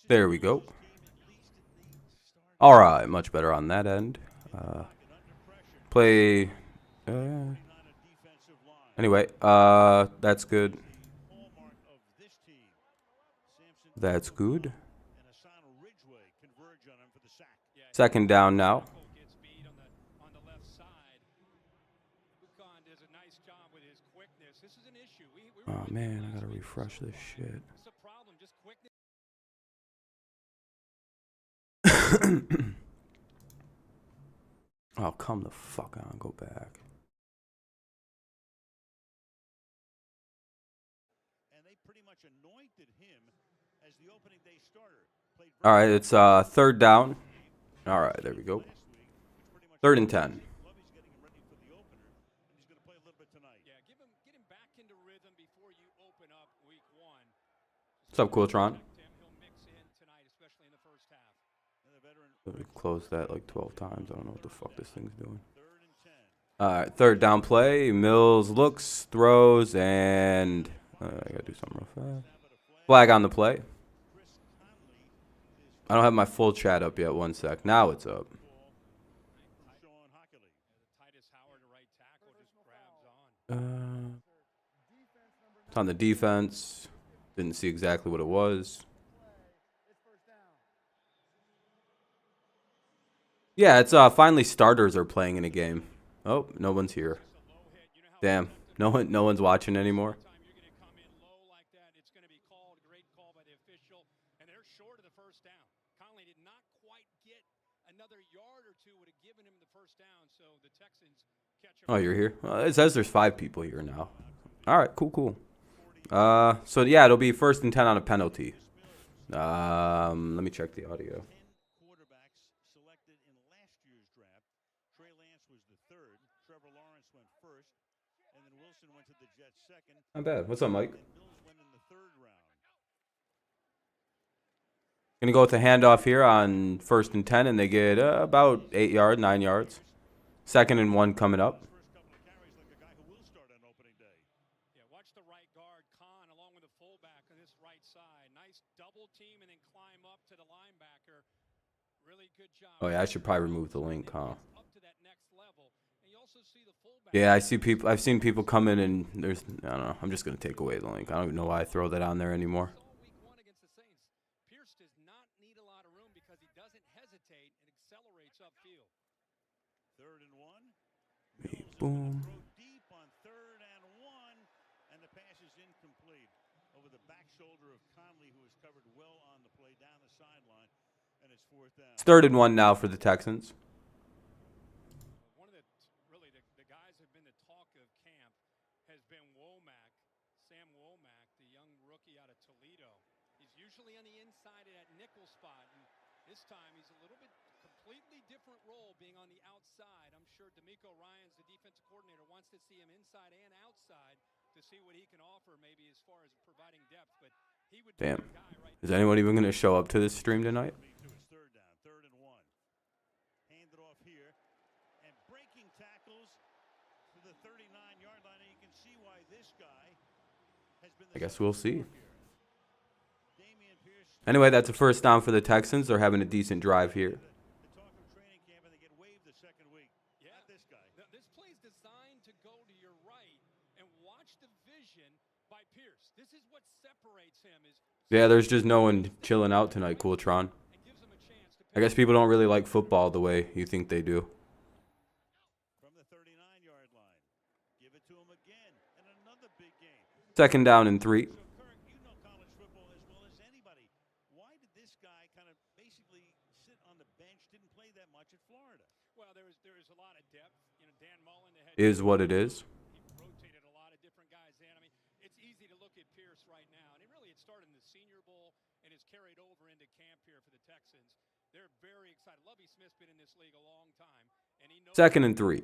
There we go. All right, much better on that end. Play. Anyway, that's good. That's good. Second down now. Oh man, I gotta refresh this shit. Oh, come the fuck on, go back. All right, it's third down. All right, there we go. 3rd and 10. What's up, Quiltron? We closed that like 12 times. I don't know what the fuck this thing's doing. All right, 3rd down play. Mills looks, throws, and I gotta do something real fast. Flag on the play. I don't have my full chat up yet. 1 sec. Now it's up. It's on the defense. Didn't see exactly what it was. Yeah, it's finally starters are playing in a game. Oh, no one's here. Damn, no one's watching anymore. Oh, you're here? It says there's 5 people here now. All right, cool. So yeah, it'll be 1st and 10 on a penalty. Let me check the audio. Not bad. What's up, Mike? Gonna go with the handoff here on 1st and 10, and they get about 9 yards. 2nd and 1 coming up. Oh yeah, I should probably remove the link, huh? Yeah, I see people. I've seen people come in and there's. I don't know. I'm just gonna take away the link. I don't even know why I throw that on there anymore. Boom. It's 3rd and 1 now for the Texans. Damn. Is anyone even going to show up to this stream tonight? I guess we'll see. Anyway, that's a 1st down for the Texans. They're having a decent drive here. Yeah, there's just no one chilling out tonight, Cooltron. I guess people don't really like football the way you think they do. 2nd down and 3. Is what it is. Second and 3.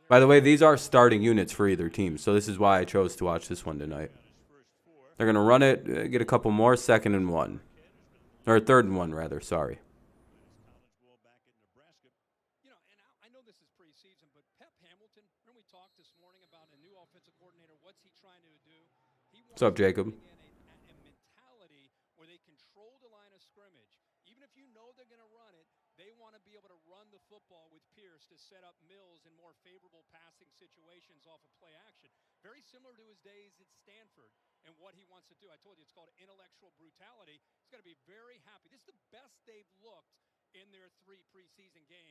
By the way, these are starting units for either team, so this is why I chose to watch this one tonight. They're going to run it, get a couple more, 2nd and 1. Or 3rd and 1, rather, sorry. What's up, Jacob?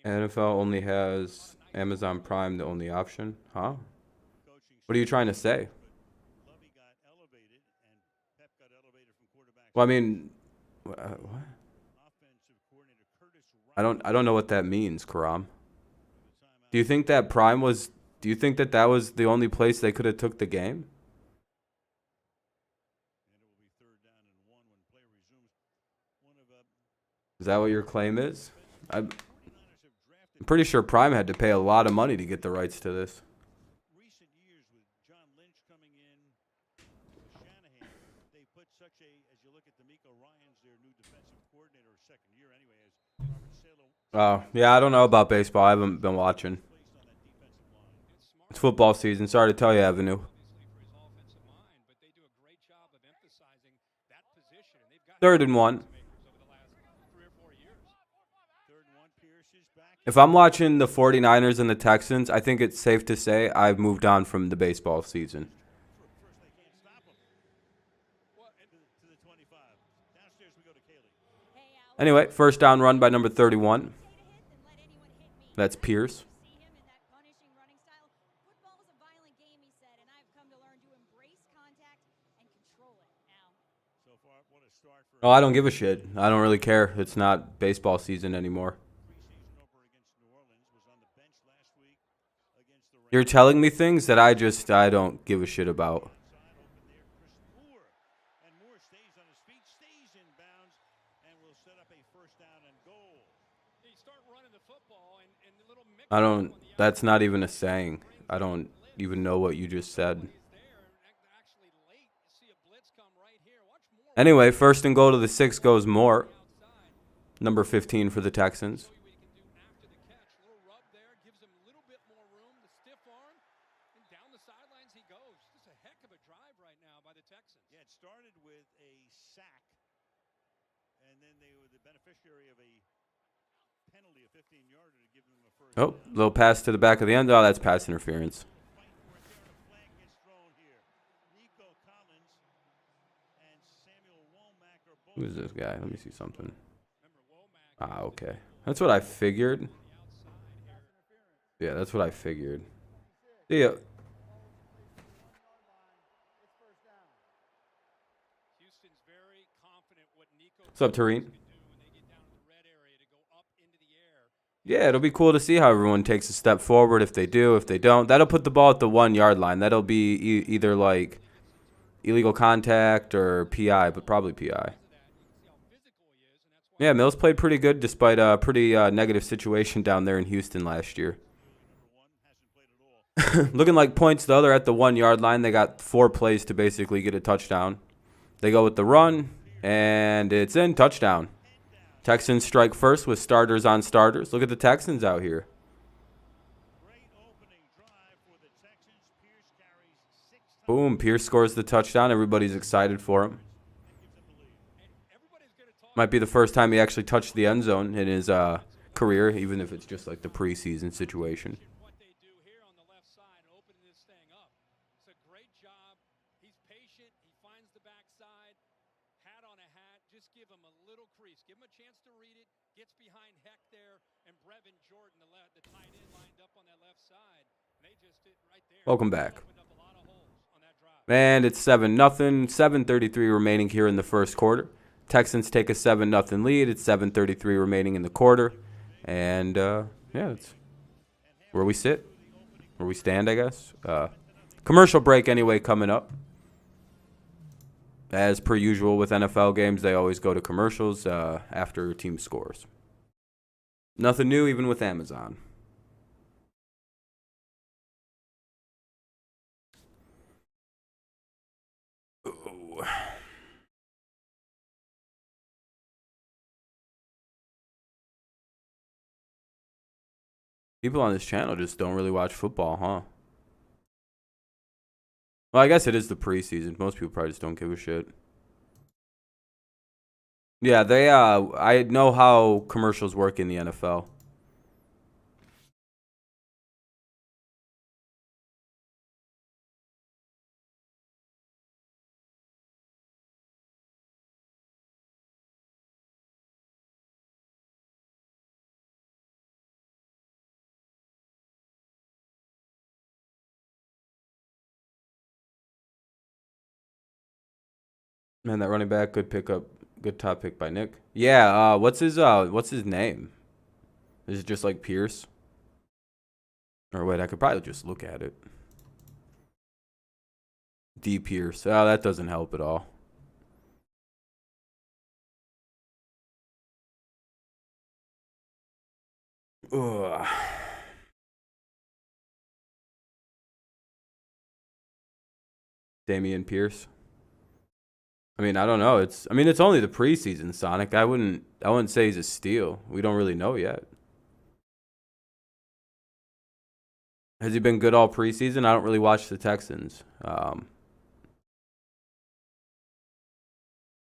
NFL only has Amazon Prime the only option, huh? What are you trying to say? Well, I mean, what? I don't know what that means, Karam. Do you think that Prime was? Do you think that that was the only place they could have took the game? Is that what your claim is? I'm pretty sure Prime had to pay a lot of money to get the rights to this. Oh, yeah, I don't know about baseball. I haven't been watching. It's football season. Sorry to tell you, Avenue. 3rd and 1. If I'm watching the 49ers and the Texans, I think it's safe to say I've moved on from the baseball season. Anyway, first down run by number 31. That's Pierce. Oh, I don't give a shit. I don't really care. It's not baseball season anymore. You're telling me things that I don't give a shit about. That's not even a saying. I don't even know what you just said. Anyway, 1st and goal to the 6 goes Moore. Number 15 for the Texans. Oh, little pass to the back of the end. Oh, that's pass interference. Who is this guy? Let me see something. Ah, okay. That's what I figured. Yeah, that's what I figured. Yeah. What's up, Tareen? Yeah, it'll be cool to see how everyone takes a step forward. If they do, if they don't, that'll put the ball at the 1-yard line. That'll be either like illegal contact or PI, but probably PI. Yeah, Mills played pretty good despite a pretty negative situation down there in Houston last year. Looking like points, though. They're at the 1-yard line. They got 4 plays to basically get a touchdown. They go with the run, and it's in. Touchdown. Texans strike first with starters on starters. Look at the Texans out here. Boom, Pierce scores the touchdown. Everybody's excited for him. Might be the first time he actually touched the end zone in his career, even if it's just like the preseason situation. Welcome back. And it's 7-0. 7:33 remaining here in the first quarter. Texans take a 7-0 lead. It's 7:33 remaining in the quarter. And, yeah, that's where we sit. Where we stand, I guess. Commercial break anyway coming up. As per usual with NFL games, they always go to commercials after a team scores. Nothing new even with Amazon. Ooh. People on this channel just don't really watch football, huh? Well, I guess it is the preseason. Most people probably just don't give a shit. Yeah, they I know how commercials work in the NFL. Man, that running back, good pickup, good top pick by Nick. Yeah, what's his name? Is it just like Pierce? Or wait, I could probably just look at it. D Pierce. Oh, that doesn't help at all. Ugh. Damian Pierce. I mean, I don't know. It's only the preseason, Sonic. I wouldn't say he's a steal. We don't really know yet. Has he been good all preseason? I don't really watch the Texans.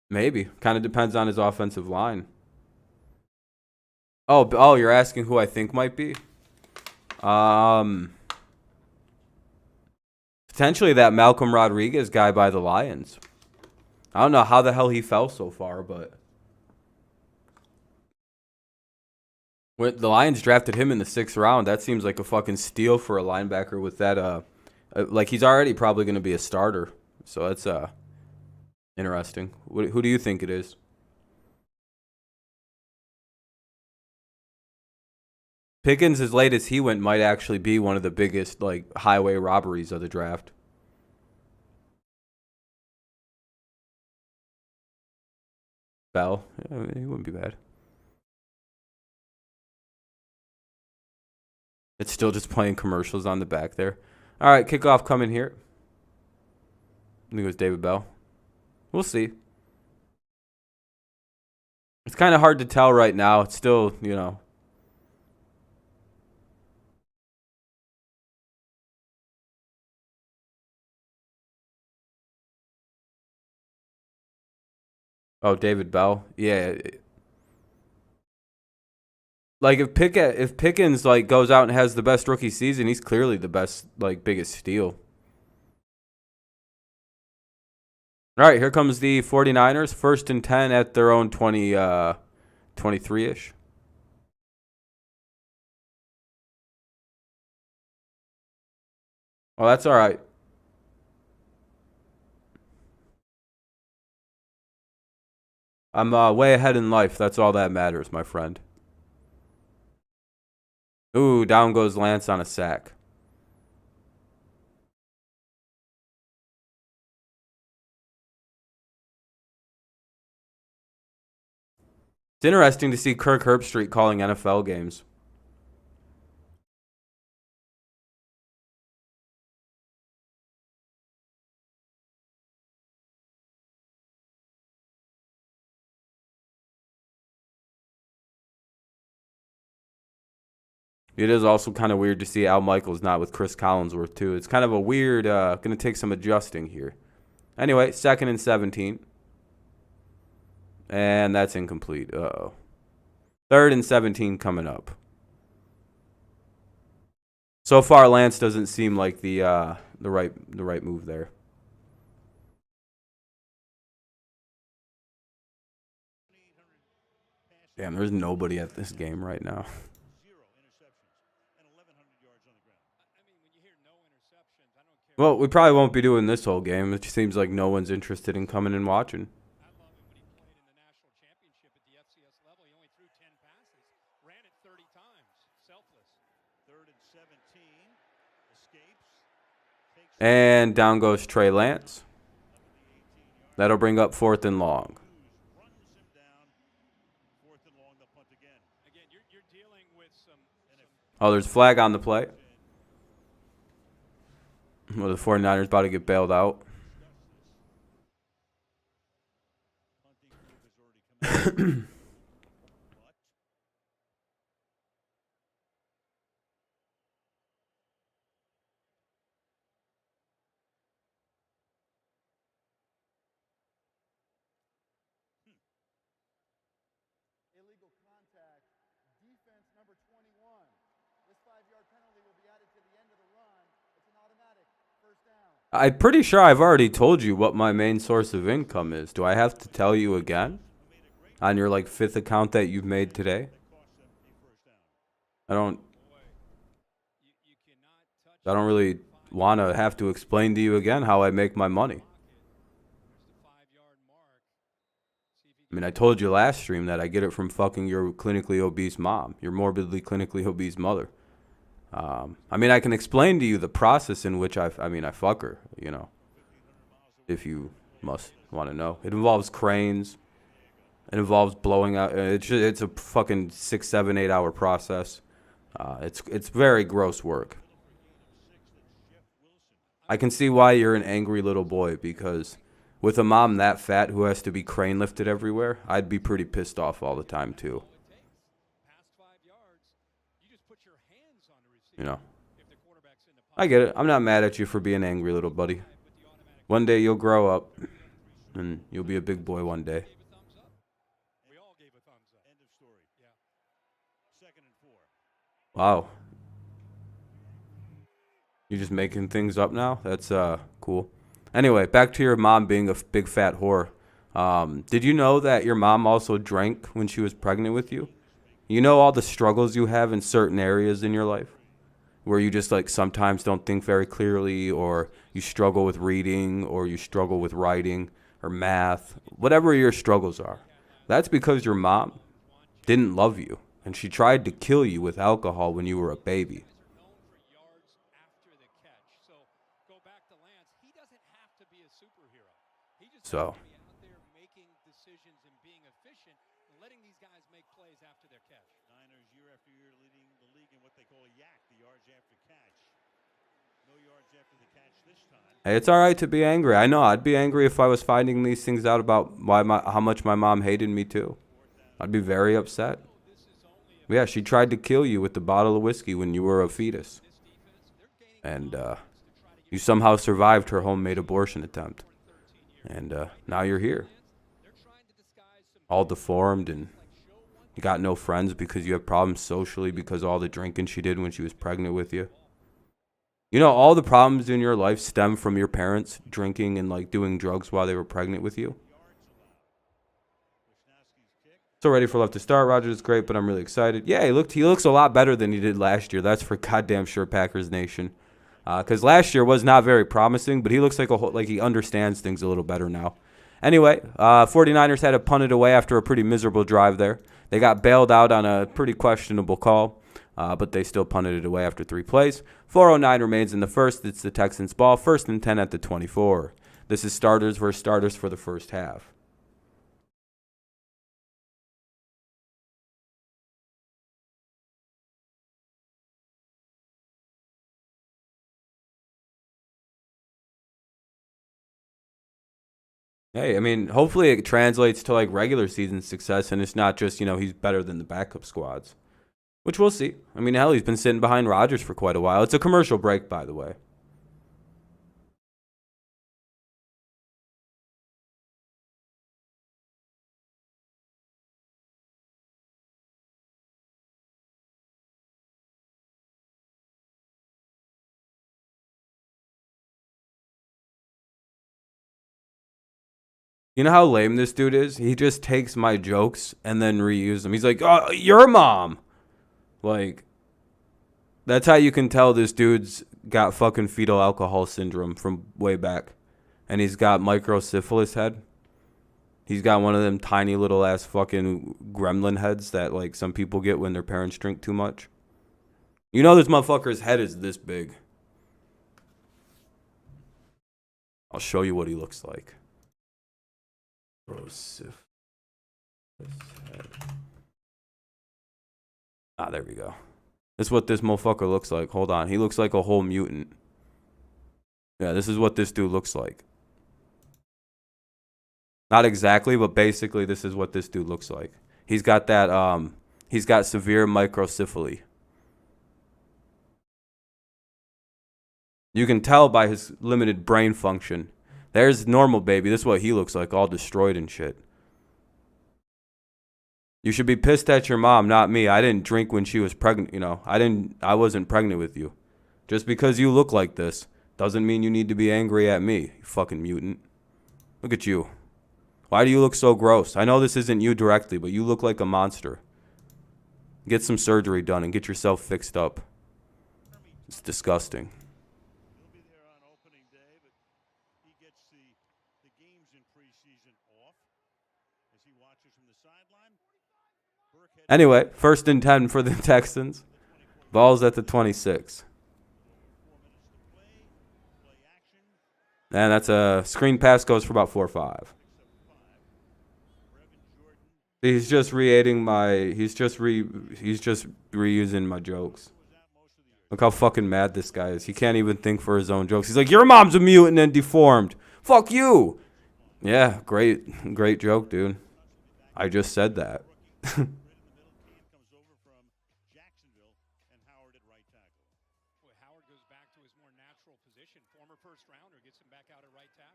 Maybe. Kind of depends on his offensive line. Oh, you're asking who I think might be? Potentially that Malcolm Rodriguez guy by the Lions. I don't know how the hell he fell so far, but when the Lions drafted him in the 6th round, that seems like a fucking steal for a linebacker with that like he's already probably going to be a starter. So that's interesting. Who do you think it is? Pickens, as late as he went, might actually be one of the biggest like highway robberies of the draft. Bell, yeah, he wouldn't be bad. It's still just playing commercials on the back there. All right, kickoff coming here. I think it was David Bell. We'll see. It's kind of hard to tell right now. It's still, Oh, David Bell. Yeah. Like if Pickens like goes out and has the best rookie season, he's clearly the best, like biggest steal. All right, here comes the 49ers, 1st and 10 at their own 23-ish. Oh, that's all right. I'm way ahead in life. That's all that matters, my friend. Ooh, down goes Lance on a sack. It's interesting to see Kirk Herbstreit calling NFL games. It is also kind of weird to see Al Michaels not with Chris Collinsworth, too. It's kind of a weird, going to take some adjusting here. Anyway, 2nd and 17. And that's incomplete. Uh-oh. 3rd and 17 coming up. So far, Lance doesn't seem like the right move there. Damn, there's nobody at this game right now. Well, we probably won't be doing this whole game. It just seems like no one's interested in coming and watching. And down goes Trey Lance. That'll bring up 4th and long. Oh, there's a flag on the play. Well, the 49ers about to get bailed out. I'm pretty sure I've already told you what my main source of income is. Do I have to tell you again? On your like fifth account that you've made today? I don't I don't really want to have to explain to you again how I make my money. I mean, I told you last stream that I get it from fucking your clinically obese mom, your morbidly clinically obese mother. I mean, I can explain to you the process in which I fuck her, you know, if you must want to know. It involves cranes. It involves blowing out. It's a fucking 6, 7, 8 hour process. It's very gross work. I can see why you're an angry little boy, because with a mom that fat who has to be crane lifted everywhere, I'd be pretty pissed off all the time too. You know, I get it. I'm not mad at you for being angry, little buddy. One day you'll grow up, and you'll be a big boy one day. Wow. You just making things up now? That's cool. Anyway, back to your mom being a big fat whore. Did you know that your mom also drank when she was pregnant with you? You know all the struggles you have in certain areas in your life? Where you just like sometimes don't think very clearly, or you struggle with reading, or you struggle with writing or math, whatever your struggles are. That's because your mom didn't love you, and she tried to kill you with alcohol when you were a baby. So, hey, it's all right to be angry. I know I'd be angry if I was finding these things out about how much my mom hated me too. I'd be very upset. Yeah, she tried to kill you with the bottle of whiskey when you were a fetus. And you somehow survived her homemade abortion attempt. And now you're here. All deformed, and you got no friends because you have problems socially because of all the drinking she did when she was pregnant with you. You know, all the problems in your life stem from your parents drinking and like doing drugs while they were pregnant with you. So ready for left to start. Rogers is great, but I'm really excited. Yeah, he looks a lot better than he did last year. That's for goddamn sure, Packers Nation. Because last year was not very promising, but he looks like he understands things a little better now. Anyway, 49ers had to punt it away after a pretty miserable drive there. They got bailed out on a pretty questionable call, but they still punted it away after 3 plays. 4:09 remains in the first. It's the Texans' ball, 1st and 10 at the 24. This is starters versus starters for the first half. Hey, I mean, hopefully it translates to like regular season success, and it's not just, he's better than the backup squads, which we'll see. I mean, hell, he's been sitting behind Rodgers for quite a while. It's a commercial break, by the way. You know how lame this dude is? He just takes my jokes and then reuses them. He's like, "Oh, your mom." Like, that's how you can tell this dude's got fucking fetal alcohol syndrome from way back. And he's got microsyphilis head. He's got one of them tiny little ass fucking gremlin heads that like some people get when their parents drink too much. You know this motherfucker's head is this big. I'll show you what he looks like. Ah, there we go. This is what this motherfucker looks like. Hold on. He looks like a whole mutant. Yeah, this is what this dude looks like. Not exactly, but basically this is what this dude looks like. He's got that, he's got severe microcephaly. You can tell by his limited brain function. There's normal baby. This is what he looks like, all destroyed and shit. You should be pissed at your mom, not me. I didn't drink when she was pregnant, I wasn't pregnant with you. Just because you look like this Doesn't mean you need to be angry at me, you fucking mutant. Look at you. Why do you look so gross? I know this isn't you directly, but you look like a monster. Get some surgery done and get yourself fixed up. It's disgusting. He'll be there on opening day, but he gets the games in preseason off as he watches from the sideline. Anyway, 1st and 10 for the Texans. Ball's at the 26. And that's a screen pass, goes for about 4 or 5. He's just reusing my jokes. Look how fucking mad this guy is. He can't even think for his own jokes. He's like, your mom's a mutant and deformed. Fuck you. Yeah, great joke, dude. I just said that.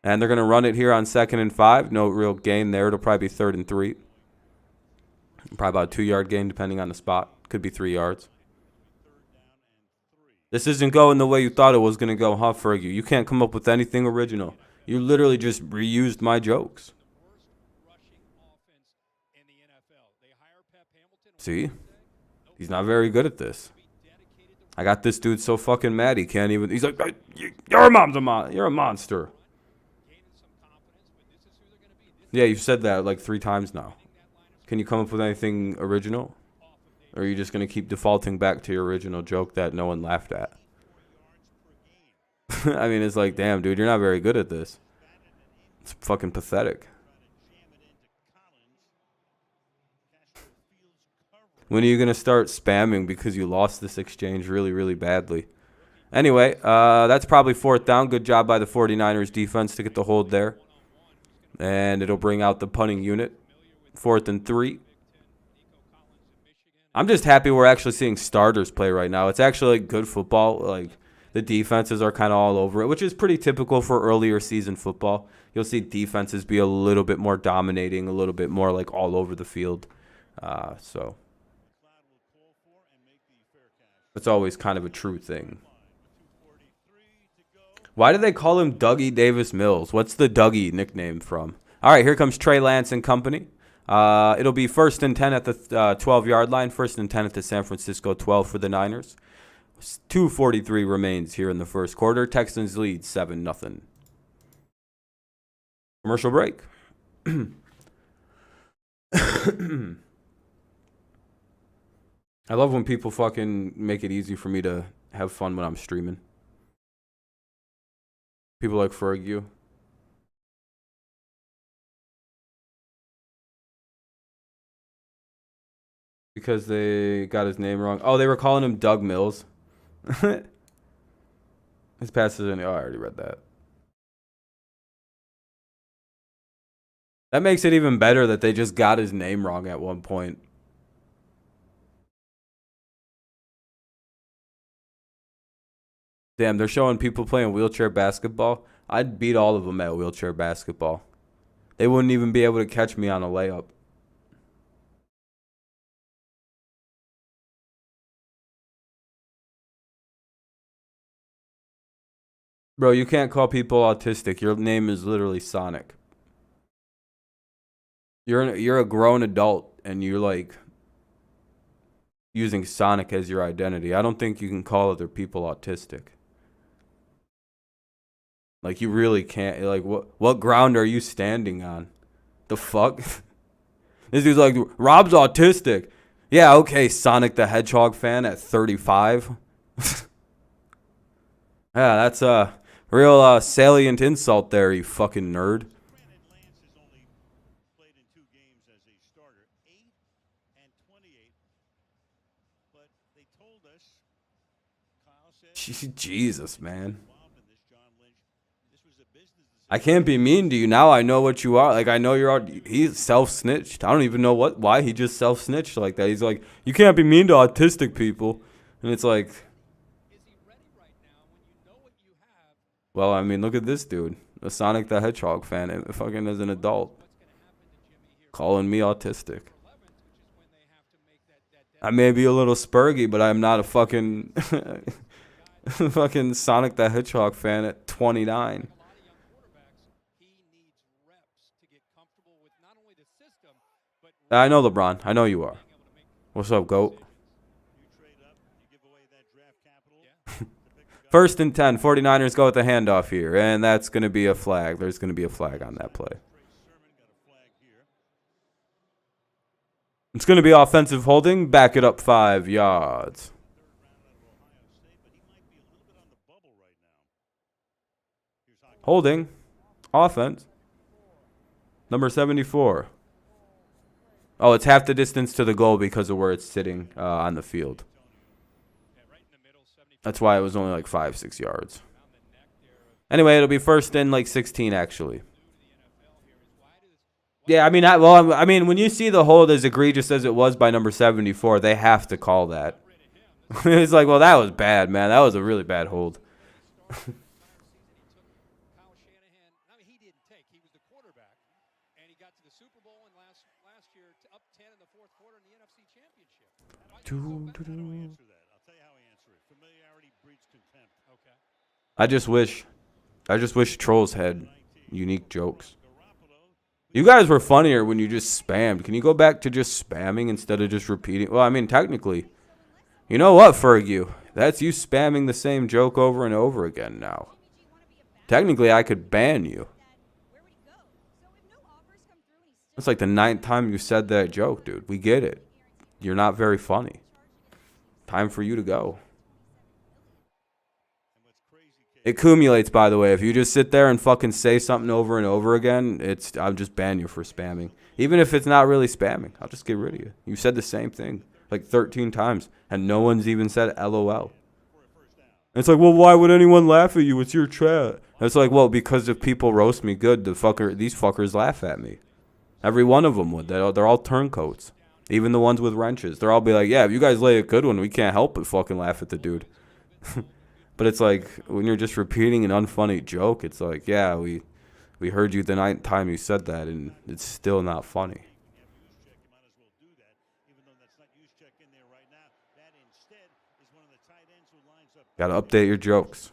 And they're going to run it here on 2nd and 5. No real gain there. It'll probably be 3rd and 3. Probably about a 2-yard gain depending on the spot. Could be 3 yards. This isn't going the way you thought it was going to go, huh, Fergie? You can't come up with anything original. You literally just reused my jokes. See? He's not very good at this. I got this dude so fucking mad he can't even... He's like, you're a monster. Yeah, you've said that like 3 times now. Can you come up with anything original? Or are you just going to keep defaulting back to your original joke that no one laughed at? I mean, it's like, damn, dude, you're not very good at this. It's fucking pathetic. When are you going to start spamming because you lost this exchange really, really badly? Anyway, that's probably 4th down. Good job by the 49ers defense to get the hold there. And it'll bring out the punting unit. 4th and 3. I'm just happy we're actually seeing starters play right now. It's actually like good football. Like the defenses are kind of all over it, which is pretty typical for earlier season football. You'll see defenses be a little bit more dominating, a little bit more like all over the field. So it's always kind of a true thing. Why do they call him Dougie Davis Mills? What's the Dougie nickname from? All right, here comes Trey Lance and company. It'll be 1st and 10 at the 12-yard line. 1st and 10 at the San Francisco 12 for the Niners. 2:43 remains here in the first quarter. Texans lead 7-0. Commercial break. I love when people fucking make it easy for me to have fun when I'm streaming. People like Fergie. Because they got his name wrong. Oh, they were calling him Doug Mills. His pass is in. Oh, I already read that. That makes it even better that they just got his name wrong at one point. Damn, they're showing people playing wheelchair basketball. I'd beat all of them at wheelchair basketball. They wouldn't even be able to catch me on a layup. Bro, you can't call people autistic. Your name is literally Sonic. You're a grown adult and you're like using Sonic as your identity. I don't think you can call other people autistic. Like you really can't. Like what ground are you standing on? The fuck? This dude's like, Rob's autistic. Yeah, okay, Sonic the Hedgehog fan at 35. Yeah, that's a real salient insult there, you fucking nerd. Jesus, man. I can't be mean to you now. I know what you are. Like, I know you're. He's self-snitched. I don't even know why he just self-snitched like that. He's like, you can't be mean to autistic people, and it's like, well, I mean, look at this dude, a Sonic the Hedgehog fan, fucking as an adult, calling me autistic. I may be a little spurgy, but I'm not a fucking. Fucking Sonic the Hedgehog fan at 29. I know LeBron. I know you are. What's up, GOAT? First and 10. 49ers go with the handoff here. And that's going to be a flag. There's going to be a flag on that play. It's going to be offensive holding. Back it up 5 yards. Holding. Offense. Number 74. Oh, it's half the distance to the goal because of where it's sitting on the field. That's why it was only like 5-6 yards. Anyway, it'll be first and like 16 actually. Yeah, I mean, when you see the hold as egregious as it was by number 74, they have to call that. It's like, well, that was bad, man. That was a really bad hold. I just wish trolls had unique jokes. You guys were funnier when you just spammed. Can you go back to just spamming instead of just repeating? Well, I mean, technically, you know what, Fergie? That's you spamming the same joke over and over again now. Technically, I could ban you. It's like the 9th time you said that joke, dude. We get it. You're not very funny. Time for you to go. It accumulates, by the way. If you just sit there and fucking say something over and over again, I'll just ban you for spamming. Even if it's not really spamming, I'll just get rid of you. You said the same thing like 13 times, and no one's even said LOL. And it's like, well, why would anyone laugh at you? It's your chat. And it's like, well, because if people roast me good, these fuckers laugh at me. Every one of them would. They're all turncoats. Even the ones with wrenches. They're all be like, yeah, if you guys lay a good one, we can't help but fucking laugh at the dude. But it's like, when you're just repeating an unfunny joke, it's like, yeah, we heard you the 9th time you said that, and it's still not funny. Gotta update your jokes.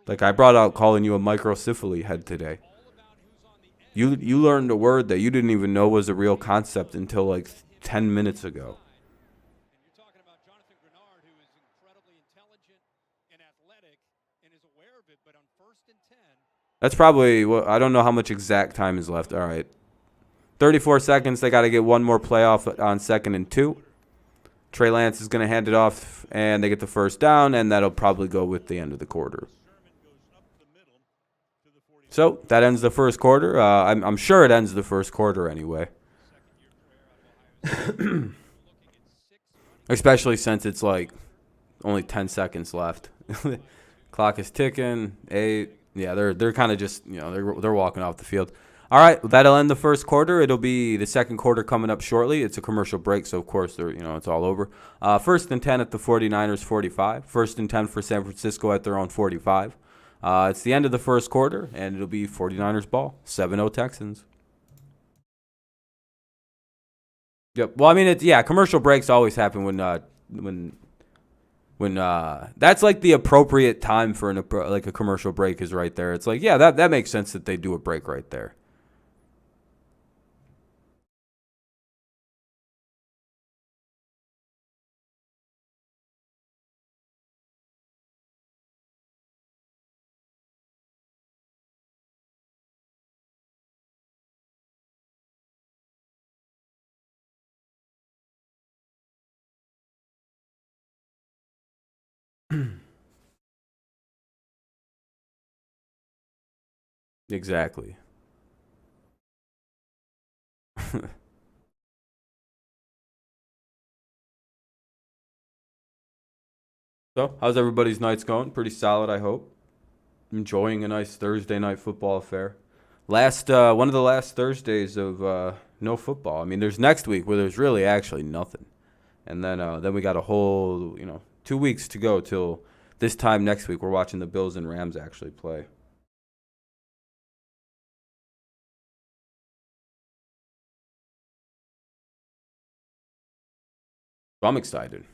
Like, I brought out calling you a microcephaly head today. You learned a word that you didn't even know was a real concept until like 10 minutes ago. That's probably what, I don't know how much exact time is left. All right. 34 seconds. They got to get one more play off on 2nd and 2. Trey Lance is going to hand it off, and they get the first down, and that'll probably go with the end of the quarter. So that ends the first quarter. I'm sure it ends the first quarter anyway. Especially since it's like only 10 seconds left. Clock is ticking. 8. Yeah, they're kind of just, they're walking off the field. All right, that'll end the first quarter. It'll be the second quarter coming up shortly. It's a commercial break, so of course it's all over. First and 10 at the 49ers 45. First and 10 for San Francisco at their own 45. It's the end of the first quarter, and it'll be 49ers ball. 7-0 Texans. Yep. Well, I mean, commercial breaks always happen when that's like the appropriate time for a commercial break is right there. It's like, yeah, that makes sense that they do a break right there. Exactly. So, how's everybody's nights going? Pretty solid, I hope. Enjoying a nice Thursday night football affair. One of the last Thursdays of no football. I mean, there's next week where there's really actually nothing, and then we got a whole 2 weeks to go till this time next week. We're watching the Bills and Rams actually play. So I'm excited.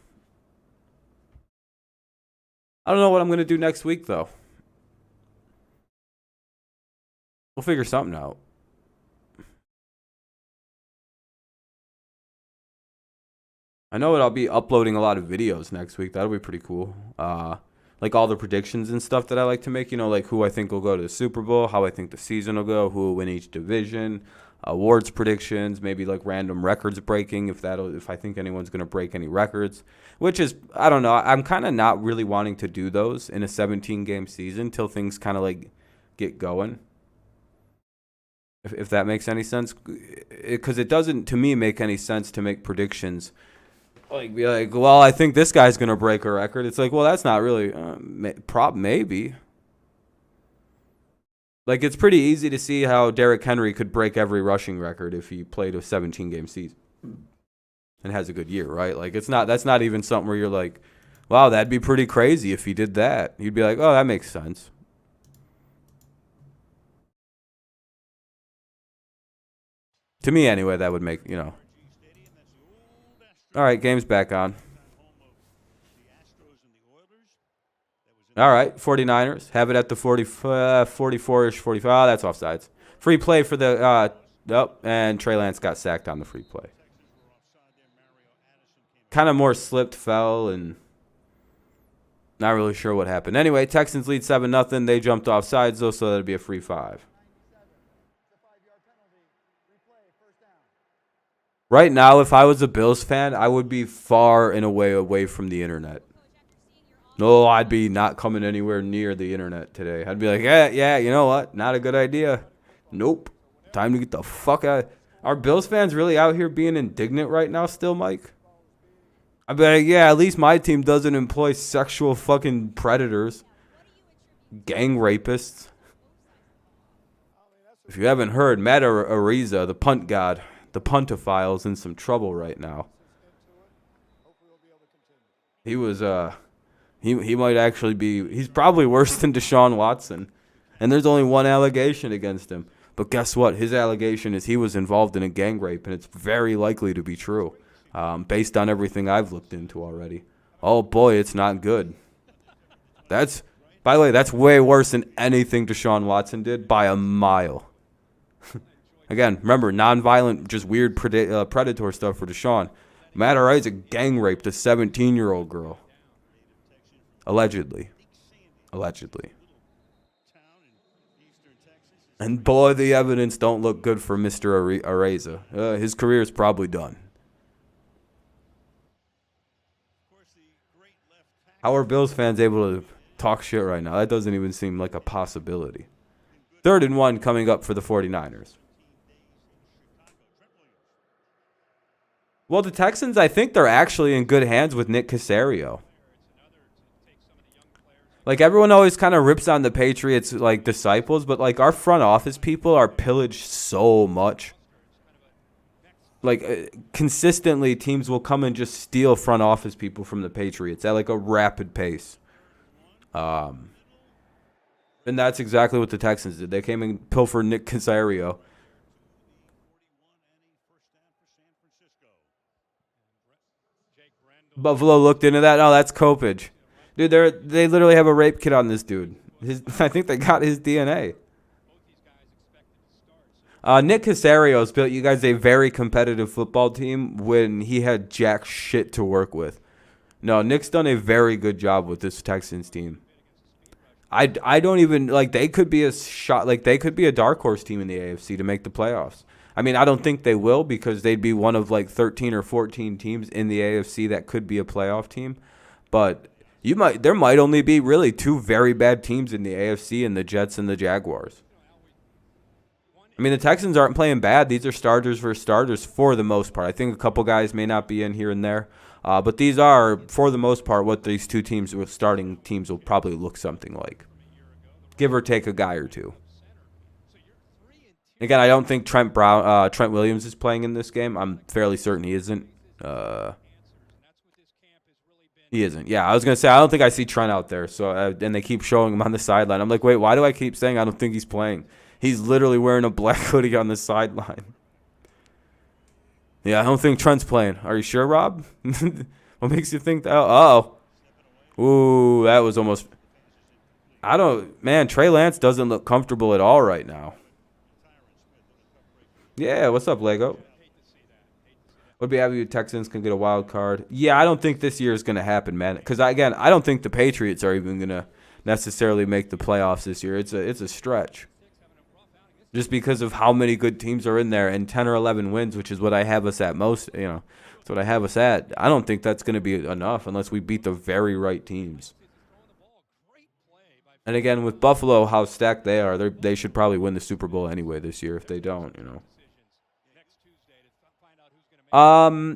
I don't know what I'm going to do next week, though. We'll figure something out. I know that I'll be uploading a lot of videos next week. That'll be pretty cool. Like all the predictions and stuff that I like to make, like who I think will go to the Super Bowl, how I think the season will go, who will win each division, awards predictions, maybe like random records breaking if I think anyone's going to break any records, which is, I don't know. I'm kind of not really wanting to do those in a 17-game season till things kind of like get going. If that makes any sense, because it doesn't, to me, make any sense to make predictions like be like, well, I think this guy's gonna break a record. It's like, well, that's not really maybe. Like, it's pretty easy to see how Derrick Henry could break every rushing record if he played a 17-game season and has a good year, right? Like, that's not even something where you're like, wow, that'd be pretty crazy if he did that. You'd be like, oh, that makes sense. To me, anyway, that would make, All right, game's back on. All right, 49ers. Have it at the 44-ish, 45. Oh, that's offsides. Free play for the, and Trey Lance got sacked on the free play. Kind of more slipped, fell, and not really sure what happened. Anyway, Texans lead 7-0. They jumped offsides, though, so that'd be a free 5. Right now, if I was a Bills fan, I would be far and away from the internet. No, I'd be not coming anywhere near the internet today. I'd be like, yeah, you know what? Not a good idea. Nope. Time to get the fuck out. Are Bills fans really out here being indignant right now still, Mike? I'd be like, yeah, at least my team doesn't employ sexual fucking predators. Gang rapists. If you haven't heard, Matt Ariza, the punt god, the puntophile's in some trouble right now. He was, he might actually be, he's probably worse than Deshaun Watson. And there's only one allegation against him. But guess what? His allegation is he was involved in a gang rape, and it's very likely to be true, based on everything I've looked into already. Oh, boy, it's not good. By the way, that's way worse than anything Deshaun Watson did by a mile. Again, remember, nonviolent, just weird predator stuff for Deshaun. Matt Isaac gang raped a 17-year-old girl. Allegedly. And boy, the evidence don't look good for Mr. Areza. His career is probably done. How are Bills fans able to talk shit right now? That doesn't even seem like a possibility. 3rd and 1 coming up for the 49ers. Well, the Texans, I think they're actually in good hands with Nick Caserio. Like, everyone always kind of rips on the Patriots, like, disciples, but, like, our front office people are pillaged so much. Like, consistently, teams will come and just steal front office people from the Patriots at, like, a rapid pace. And that's exactly what the Texans did. They came and pilfered Nick Caserio. Buffalo looked into that. Oh, that's Kopech. Dude, they literally have a rape kit on this dude. I think they got his DNA. Nick Caserio's built you guys a very competitive football team when he had jack shit to work with. No, Nick's done a very good job with this Texans team. I don't even, like, they could be a dark horse team in the AFC to make the playoffs. I mean, I don't think they will because they'd be one of like 13 or 14 teams in the AFC that could be a playoff team. But there might only be really 2 very bad teams in the AFC, and the Jets and the Jaguars. I mean, the Texans aren't playing bad. These are starters versus starters for the most part. I think a couple guys may not be in here and there. But these are, for the most part, what these 2 teams with starting teams will probably look something like. Give or take a guy or 2. Again, I don't think Trent Williams is playing in this game. I'm fairly certain he isn't. He isn't. Yeah, I was going to say, I don't think I see Trent out there. So, and they keep showing him on the sideline. I'm like, wait, why do I keep saying I don't think he's playing? He's literally wearing a black hoodie on the sideline. Yeah, I don't think Trent's playing. Are you sure, Rob? What makes you think that? Oh. Ooh, that was almost. I don't. Man, Trey Lance doesn't look comfortable at all right now. Yeah, what's up, Lego? Would be happy if Texans can get a wild card. Yeah, I don't think this year is going to happen, man. Because, again, I don't think the Patriots are even going to necessarily make the playoffs this year. It's a stretch. Just because of how many good teams are in there and 10 or 11 wins, which is what I have us at most, that's what I have us at. I don't think that's going to be enough unless we beat the very right teams. And again, with Buffalo, how stacked they are, they should probably win the Super Bowl anyway this year if they don't,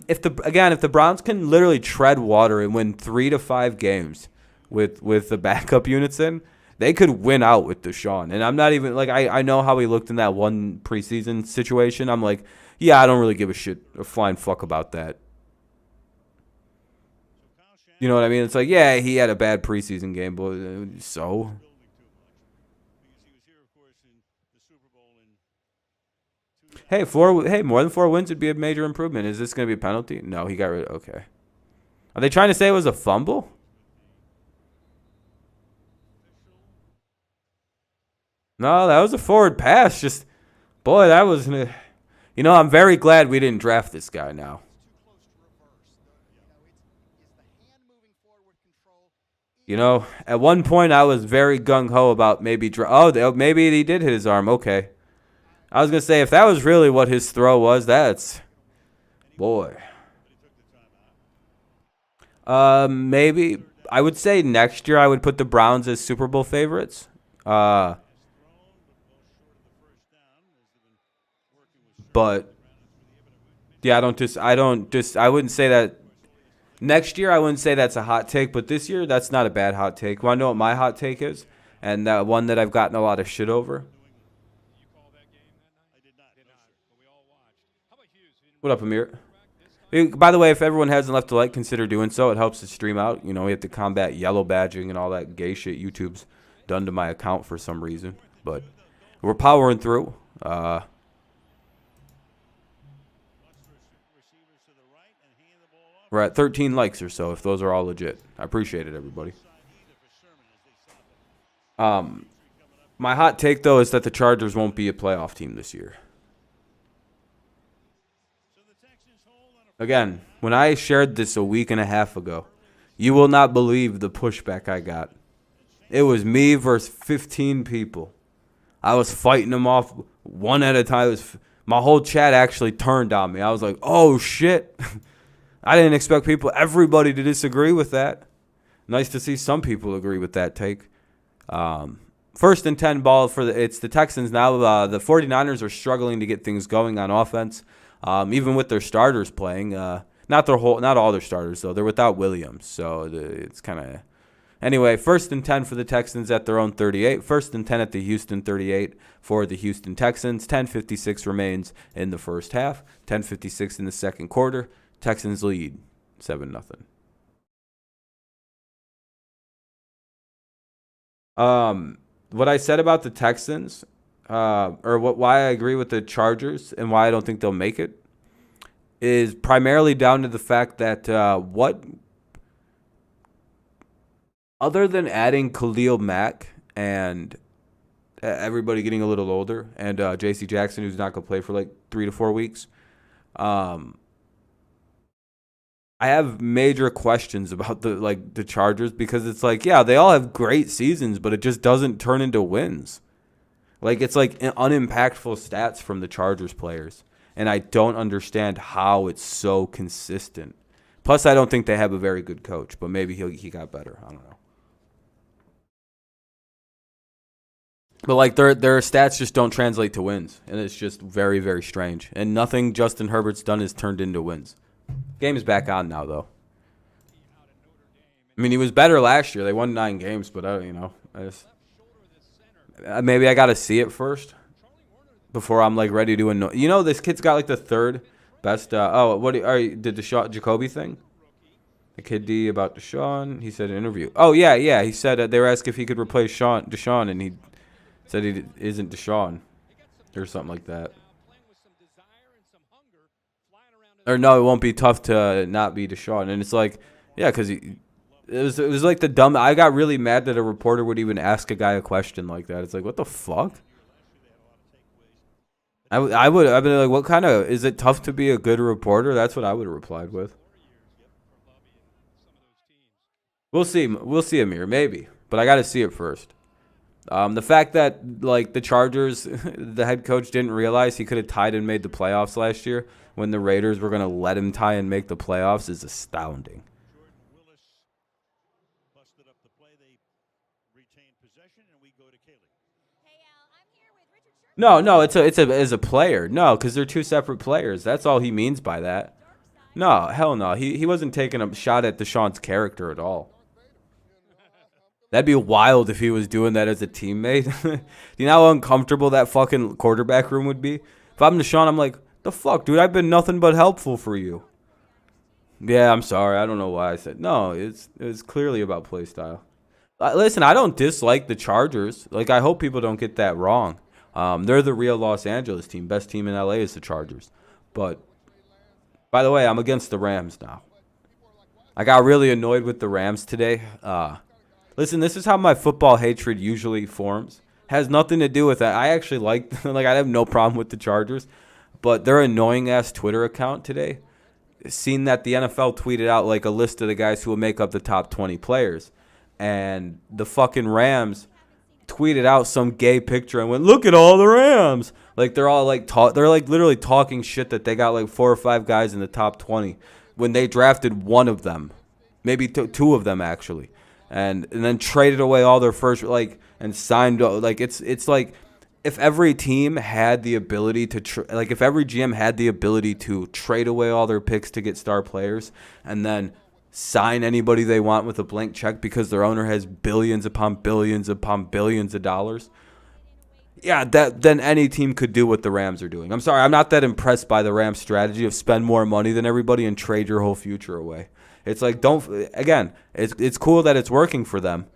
If the Browns can literally tread water and win 3 to 5 games with the backup units in, they could win out with Deshaun. And I'm not even like I know how he looked in that one preseason situation. I'm like, yeah, I don't really give a flying fuck about that. You know what I mean? It's like, yeah, he had a bad preseason game, but so. Hey, more than 4 wins would be a major improvement. Is this going to be a penalty? No, he got rid of. Okay. Are they trying to say it was a fumble? No, that was a forward pass. Just, boy, that was. I'm very glad we didn't draft this guy now. At one point I was very gung-ho about maybe maybe he did hit his arm. Okay. I was going to say, if that was really what his throw was, boy. Maybe. I would say next year I would put the Browns as Super Bowl favorites. But, yeah, I wouldn't say that. Next year, I wouldn't say that's a hot take, but this year, that's not a bad hot take. Want to know what my hot take is? And that one that I've gotten a lot of shit over? What up, Amir? By the way, if everyone hasn't left a like, consider doing so. It helps the stream out. We have to combat yellow badging and all that gay shit YouTube's done to my account for some reason. But we're powering through. We're at 13 likes or so, if those are all legit. I appreciate it, everybody. My hot take, though, is that the Chargers won't be a playoff team this year. Again, when I shared this a week and a half ago, you will not believe the pushback I got. It was me versus 15 people. I was fighting them off one at a time. My whole chat actually turned on me. I was like, oh, shit. I didn't expect everybody to disagree with that. Nice to see some people agree with that take. First and 10 ball it's the Texans now. The 49ers are struggling to get things going on offense, even with their starters playing. Not all their starters, though. They're without Williams, so it's kind of. Anyway, first and 10 for the Texans at their own 38. First and 10 at the Houston 38 for the Houston Texans. 10:56 remains in the first half. 10:56 in the second quarter. Texans lead 7-0. What I said about the Texans, why I agree with the Chargers and why I don't think they'll make it, is primarily down to the fact that other than adding Khalil Mack and everybody getting a little older and J.C. Jackson, who's not going to play for like 3 to 4 weeks, I have major questions about the Chargers because it's like, yeah, they all have great seasons, but it just doesn't turn into wins. It's like unimpactful stats from the Chargers players, and I don't understand how it's so consistent. Plus, I don't think they have a very good coach, but maybe he got better. I don't know. But their stats just don't translate to wins, and it's just very, very strange. And nothing Justin Herbert's done has turned into wins. Game is back on now, though. I mean, he was better last year. They won 9 games, but maybe I got to see it first before I'm ready to annoy. This kid's got the third best. Did the Jacoby thing? The kid D about Deshaun. He said an interview. Oh yeah. He said they were asked if he could replace Deshaun, and he said he isn't Deshaun or something like that. Or no, it won't be tough to not be Deshaun. And it's like, yeah, because it was like the dumb. I got really mad that a reporter would even ask a guy a question like that. It's like, what the fuck? I've been like, what kind of, is it tough to be a good reporter? That's what I would have replied with. We'll see. We'll see, Amir. Maybe, but I got to see it first. The fact that like the Chargers, the head coach didn't realize he could have tied and made the playoffs last year when the Raiders were going to let him tie and make the playoffs is astounding. No, it's as a player. No, because they're two separate players. That's all he means by that. No, hell no. He wasn't taking a shot at Deshaun's character at all. That'd be wild if he was doing that as a teammate. Do you know how uncomfortable that fucking quarterback room would be? If I'm Deshaun, I'm like, the fuck, dude? I've been nothing but helpful for you. Yeah, I'm sorry. I don't know why I said no. It's clearly about play style. Listen, I don't dislike the Chargers. Like, I hope people don't get that wrong. They're the real Los Angeles team. Best team in LA is the Chargers. But by the way, I'm against the Rams now. I got really annoyed with the Rams today. Listen, this is how my football hatred usually forms. Has nothing to do with that. I actually like I have no problem with the Chargers, but their annoying ass Twitter account today, seen that the NFL tweeted out like a list of the guys who will make up the top 20 players, and the fucking Rams tweeted out some gay picture and went, "Look at all the Rams." Like they're all like they're like literally talking shit that they got like 4 or 5 guys in the top 20 when they drafted one of them, maybe two of them actually. And then traded away all their first and signed like it's like if every team had the ability to if every GM had the ability to trade away all their picks to get star players and then sign anybody they want with a blank check because their owner has billions upon billions upon billions of dollars. Yeah, then any team could do what the Rams are doing. I'm sorry, I'm not that impressed by the Rams strategy of spend more money than everybody and trade your whole future away. It's like it's cool that it's working for them,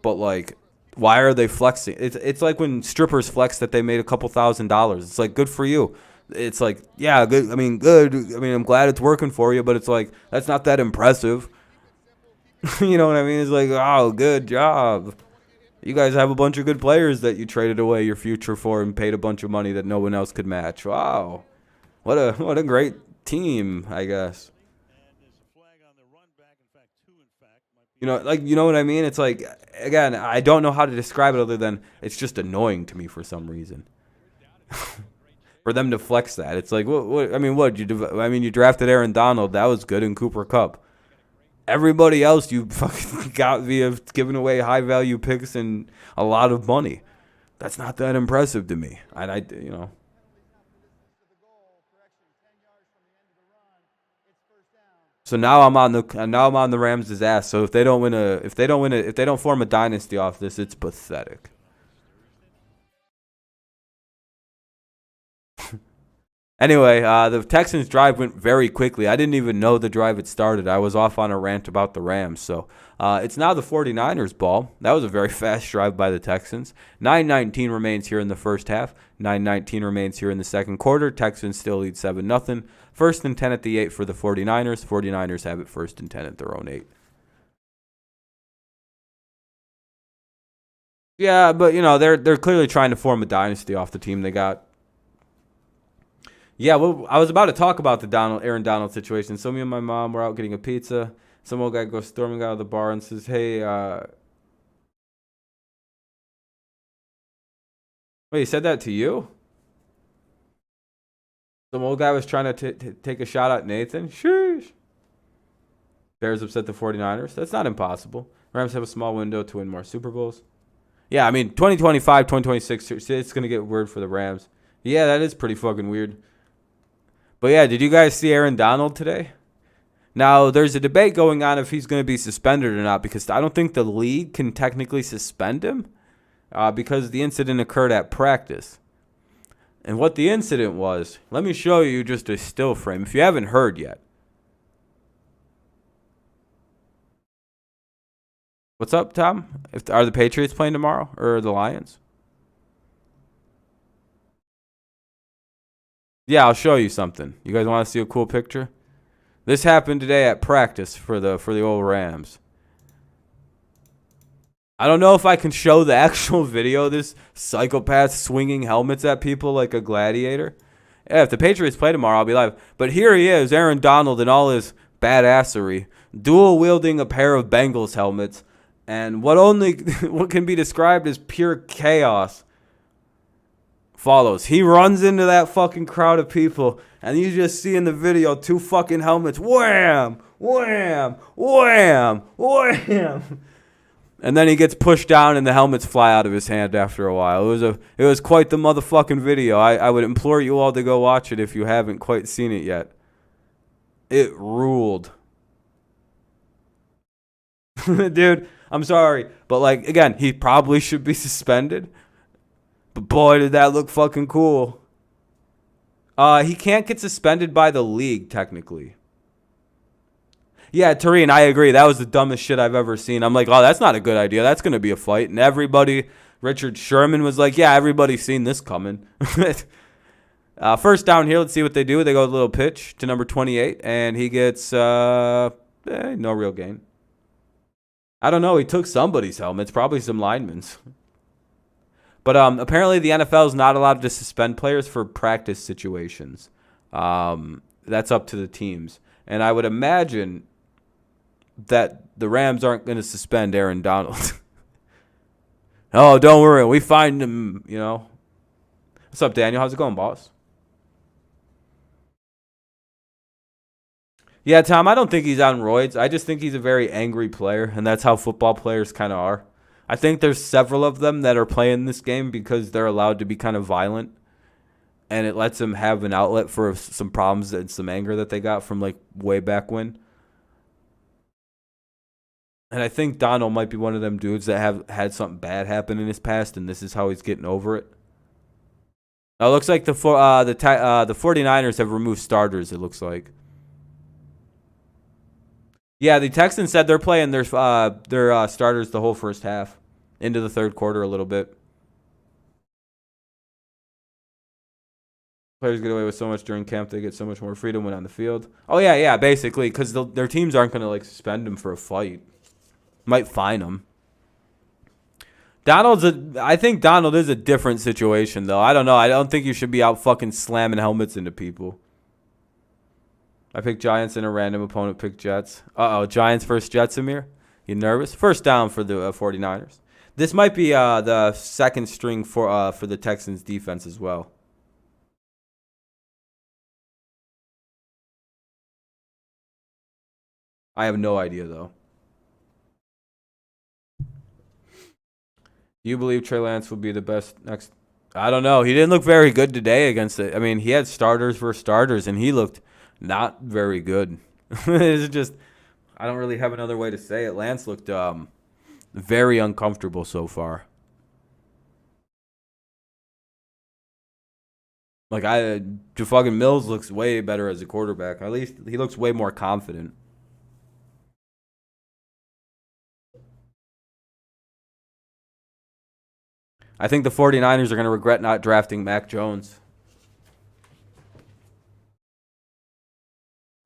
but like, why are they flexing? It's like when strippers flex that they made a couple $1,000s. It's like, good for you. It's like, yeah, good. I mean, good. I mean, I'm glad it's working for you, but it's like that's not that impressive. You know what I mean? It's like, oh, good job. You guys have a bunch of good players that you traded away your future for and paid a bunch of money that no one else could match. Wow, what a great team, I guess. You know what I mean? It's like, again, I don't know how to describe it other than it's just annoying to me for some reason. For them to flex that, it's like, what? I mean, you drafted Aaron Donald, that was good, in Cooper Kupp. Everybody else you fucking got via giving away high value picks and a lot of money. That's not that impressive to me. And So now I'm on the Rams' ass. So if they don't form a dynasty off this, it's pathetic. Anyway, the Texans drive went very quickly. I didn't even know the drive had started. I was off on a rant about the Rams. So it's now the 49ers' ball. That was a very fast drive by the Texans. 9:19 remains here in the first half. 9:19 remains here in the second quarter. Texans still lead 7-0. First and 10 at the 8 for the 49ers. 49ers have it first and 10 at their own 8. Yeah, but they're clearly trying to form a dynasty off the team they got. Yeah, well, I was about to talk about the Aaron Donald situation. So me and my mom were out getting a pizza. Some old guy goes storming out of the bar and says, "Hey, wait, he said that to you?" Some old guy was trying to take a shot at Nathan. Sheesh. Bears upset the 49ers. That's not impossible. Rams have a small window to win more Super Bowls. Yeah, I mean, 2025, 2026, it's going to get weird for the Rams. Yeah, that is pretty fucking weird. But yeah, did you guys see Aaron Donald today? Now, there's a debate going on if he's going to be suspended or not, because I don't think the league can technically suspend him because the incident occurred at practice. And what the incident was, let me show you just a still frame if you haven't heard yet. What's up, Tom? Are the Patriots playing tomorrow or the Lions? Yeah, I'll show you something. You guys want to see a cool picture? This happened today at practice for the old Rams. I don't know if I can show the actual video of this psychopath swinging helmets at people like a gladiator. Yeah, if the Patriots play tomorrow, I'll be live. But here he is, Aaron Donald, in all his badassery, dual-wielding a pair of Bengals helmets, and what can be described as pure chaos follows. He runs into that fucking crowd of people, and you just see in the video 2 fucking helmets, wham, wham, wham, wham. And then he gets pushed down and the helmets fly out of his hand after a while. It was quite the motherfucking video. I would implore you all to go watch it if you haven't quite seen it yet. It ruled. Dude, I'm sorry. But like again, he probably should be suspended. But boy, did that look fucking cool. He can't get suspended by the league, technically. Yeah, Tareen, I agree. That was the dumbest shit I've ever seen. I'm like, oh, that's not a good idea. That's going to be a fight. And everybody, Richard Sherman was like, yeah, everybody's seen this coming. First down here, let's see what they do. They go a little pitch to number 28, and he gets no real gain. I don't know. He took somebody's helmets, probably some linemen's. But apparently the NFL is not allowed to suspend players for practice situations. That's up to the teams. And I would imagine that the Rams aren't going to suspend Aaron Donald. Oh, don't worry. We find him, you know. What's up, Daniel? How's it going, boss? Yeah, Tom, I don't think he's on roids. I just think he's a very angry player, and that's how football players kind of are. I think there's several of them that are playing this game because they're allowed to be kind of violent, and it lets them have an outlet for some problems and some anger that they got from like way back when. And I think Donald might be one of them dudes that have had something bad happen in his past, and this is how he's getting over it. Now, it looks like the 49ers have removed starters, it looks like. Yeah, the Texans said they're playing their starters the whole first half, into the third quarter a little bit. Players get away with so much during camp, they get so much more freedom when on the field. Oh, yeah, basically, because their teams aren't going to like suspend them for a fight. Might fine him. I think Donald is a different situation, though. I don't know. I don't think you should be out fucking slamming helmets into people. I picked Giants and a random opponent picked Jets. Giants versus Jets, Amir. You nervous? First down for the 49ers. This might be the second string for the Texans defense as well. I have no idea, though. Do you believe Trey Lance will be the best next? I don't know. He didn't look very good today against it. I mean, he had starters versus starters, and he looked not very good. It's just, I don't really have another way to say it. Lance looked very uncomfortable so far. Like, fucking Mills looks way better as a quarterback. At least he looks way more confident. I think the 49ers are going to regret not drafting Mac Jones.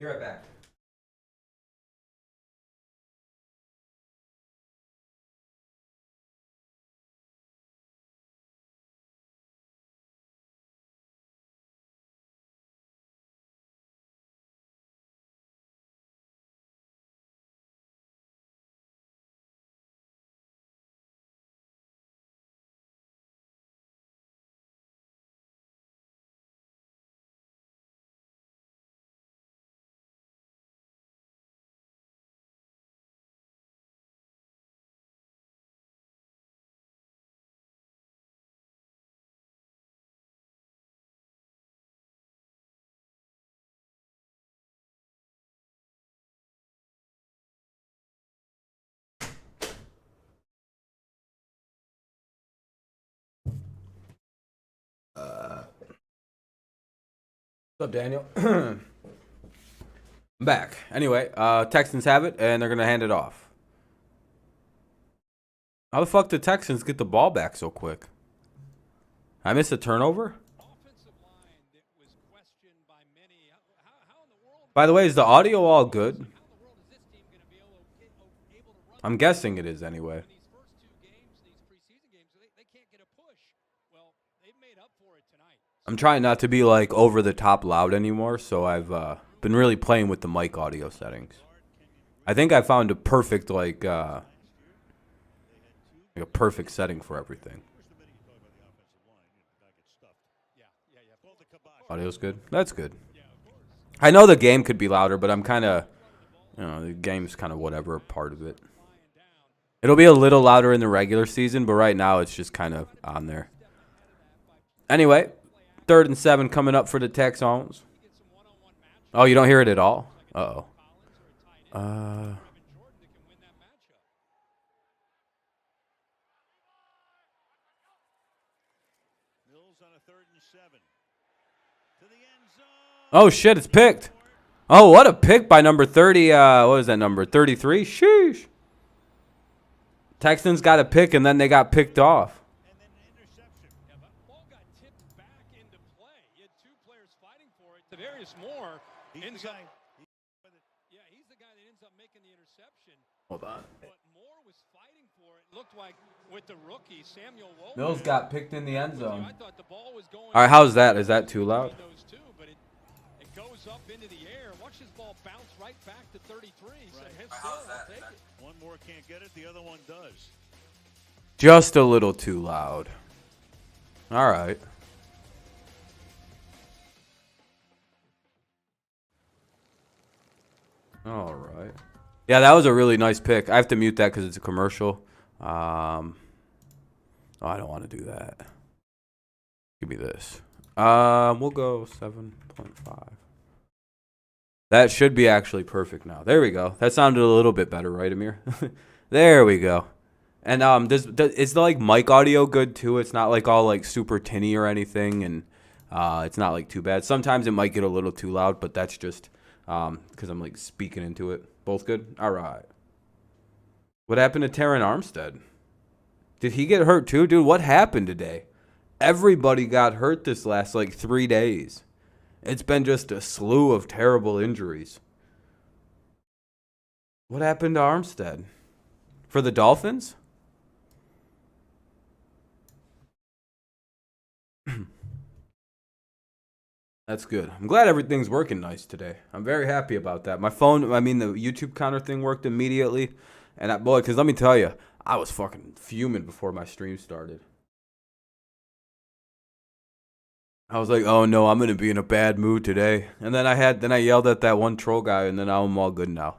Be right back. What's up, Daniel? I'm back. Anyway, Texans have it, and they're going to hand it off. How the fuck did Texans get the ball back so quick? I missed a turnover? By the way, is the audio all good? I'm guessing it is anyway. I'm trying not to be like over the top loud anymore, so I've been really playing with the mic audio settings. I think I found a perfect like a perfect setting for everything. Audio's good. That's good. I know the game could be louder, but I'm kind of, the game's kind of whatever part of it. It'll be a little louder in the regular season, but right now it's just kind of on there. Anyway, 3rd and 7 coming up for the Texans. Oh, you don't hear it at all? Uh-oh. Oh, shit, it's picked. Oh, what a pick by number 30. What is that number? 33? Sheesh. Texans got a pick, and then they got picked off. Hold on. Mills got picked in the end zone. All right, how's that? Is that too loud? Up into the air. Watch his ball bounce right back to 33. One more can't get it, the other one does. Just a little too loud. All right. All right. Yeah, that was a really nice pick. I have to mute that because it's a commercial. Oh, I don't want to do that. Give me this. We'll go 7.5. That should be actually perfect now. There we go. That sounded a little bit better, right, Amir? There we go. And is the like mic audio good too? It's not like all like super tinny or anything, and it's not like too bad. Sometimes it might get a little too loud, but that's just because I'm like speaking into it. Both good? All right. What happened to Terran Armstead? Did he get hurt too? Dude, what happened today? Everybody got hurt this last like 3 days. It's been just a slew of terrible injuries. What happened to Armstead? For the Dolphins? That's good. I'm glad everything's working nice today. I'm very happy about that. My phone, the YouTube counter thing worked immediately. And boy, because let me tell you, I was fucking fuming before my stream started. I was like, oh no, I'm gonna be in a bad mood today. And then I yelled at that one troll guy, and then I'm all good now.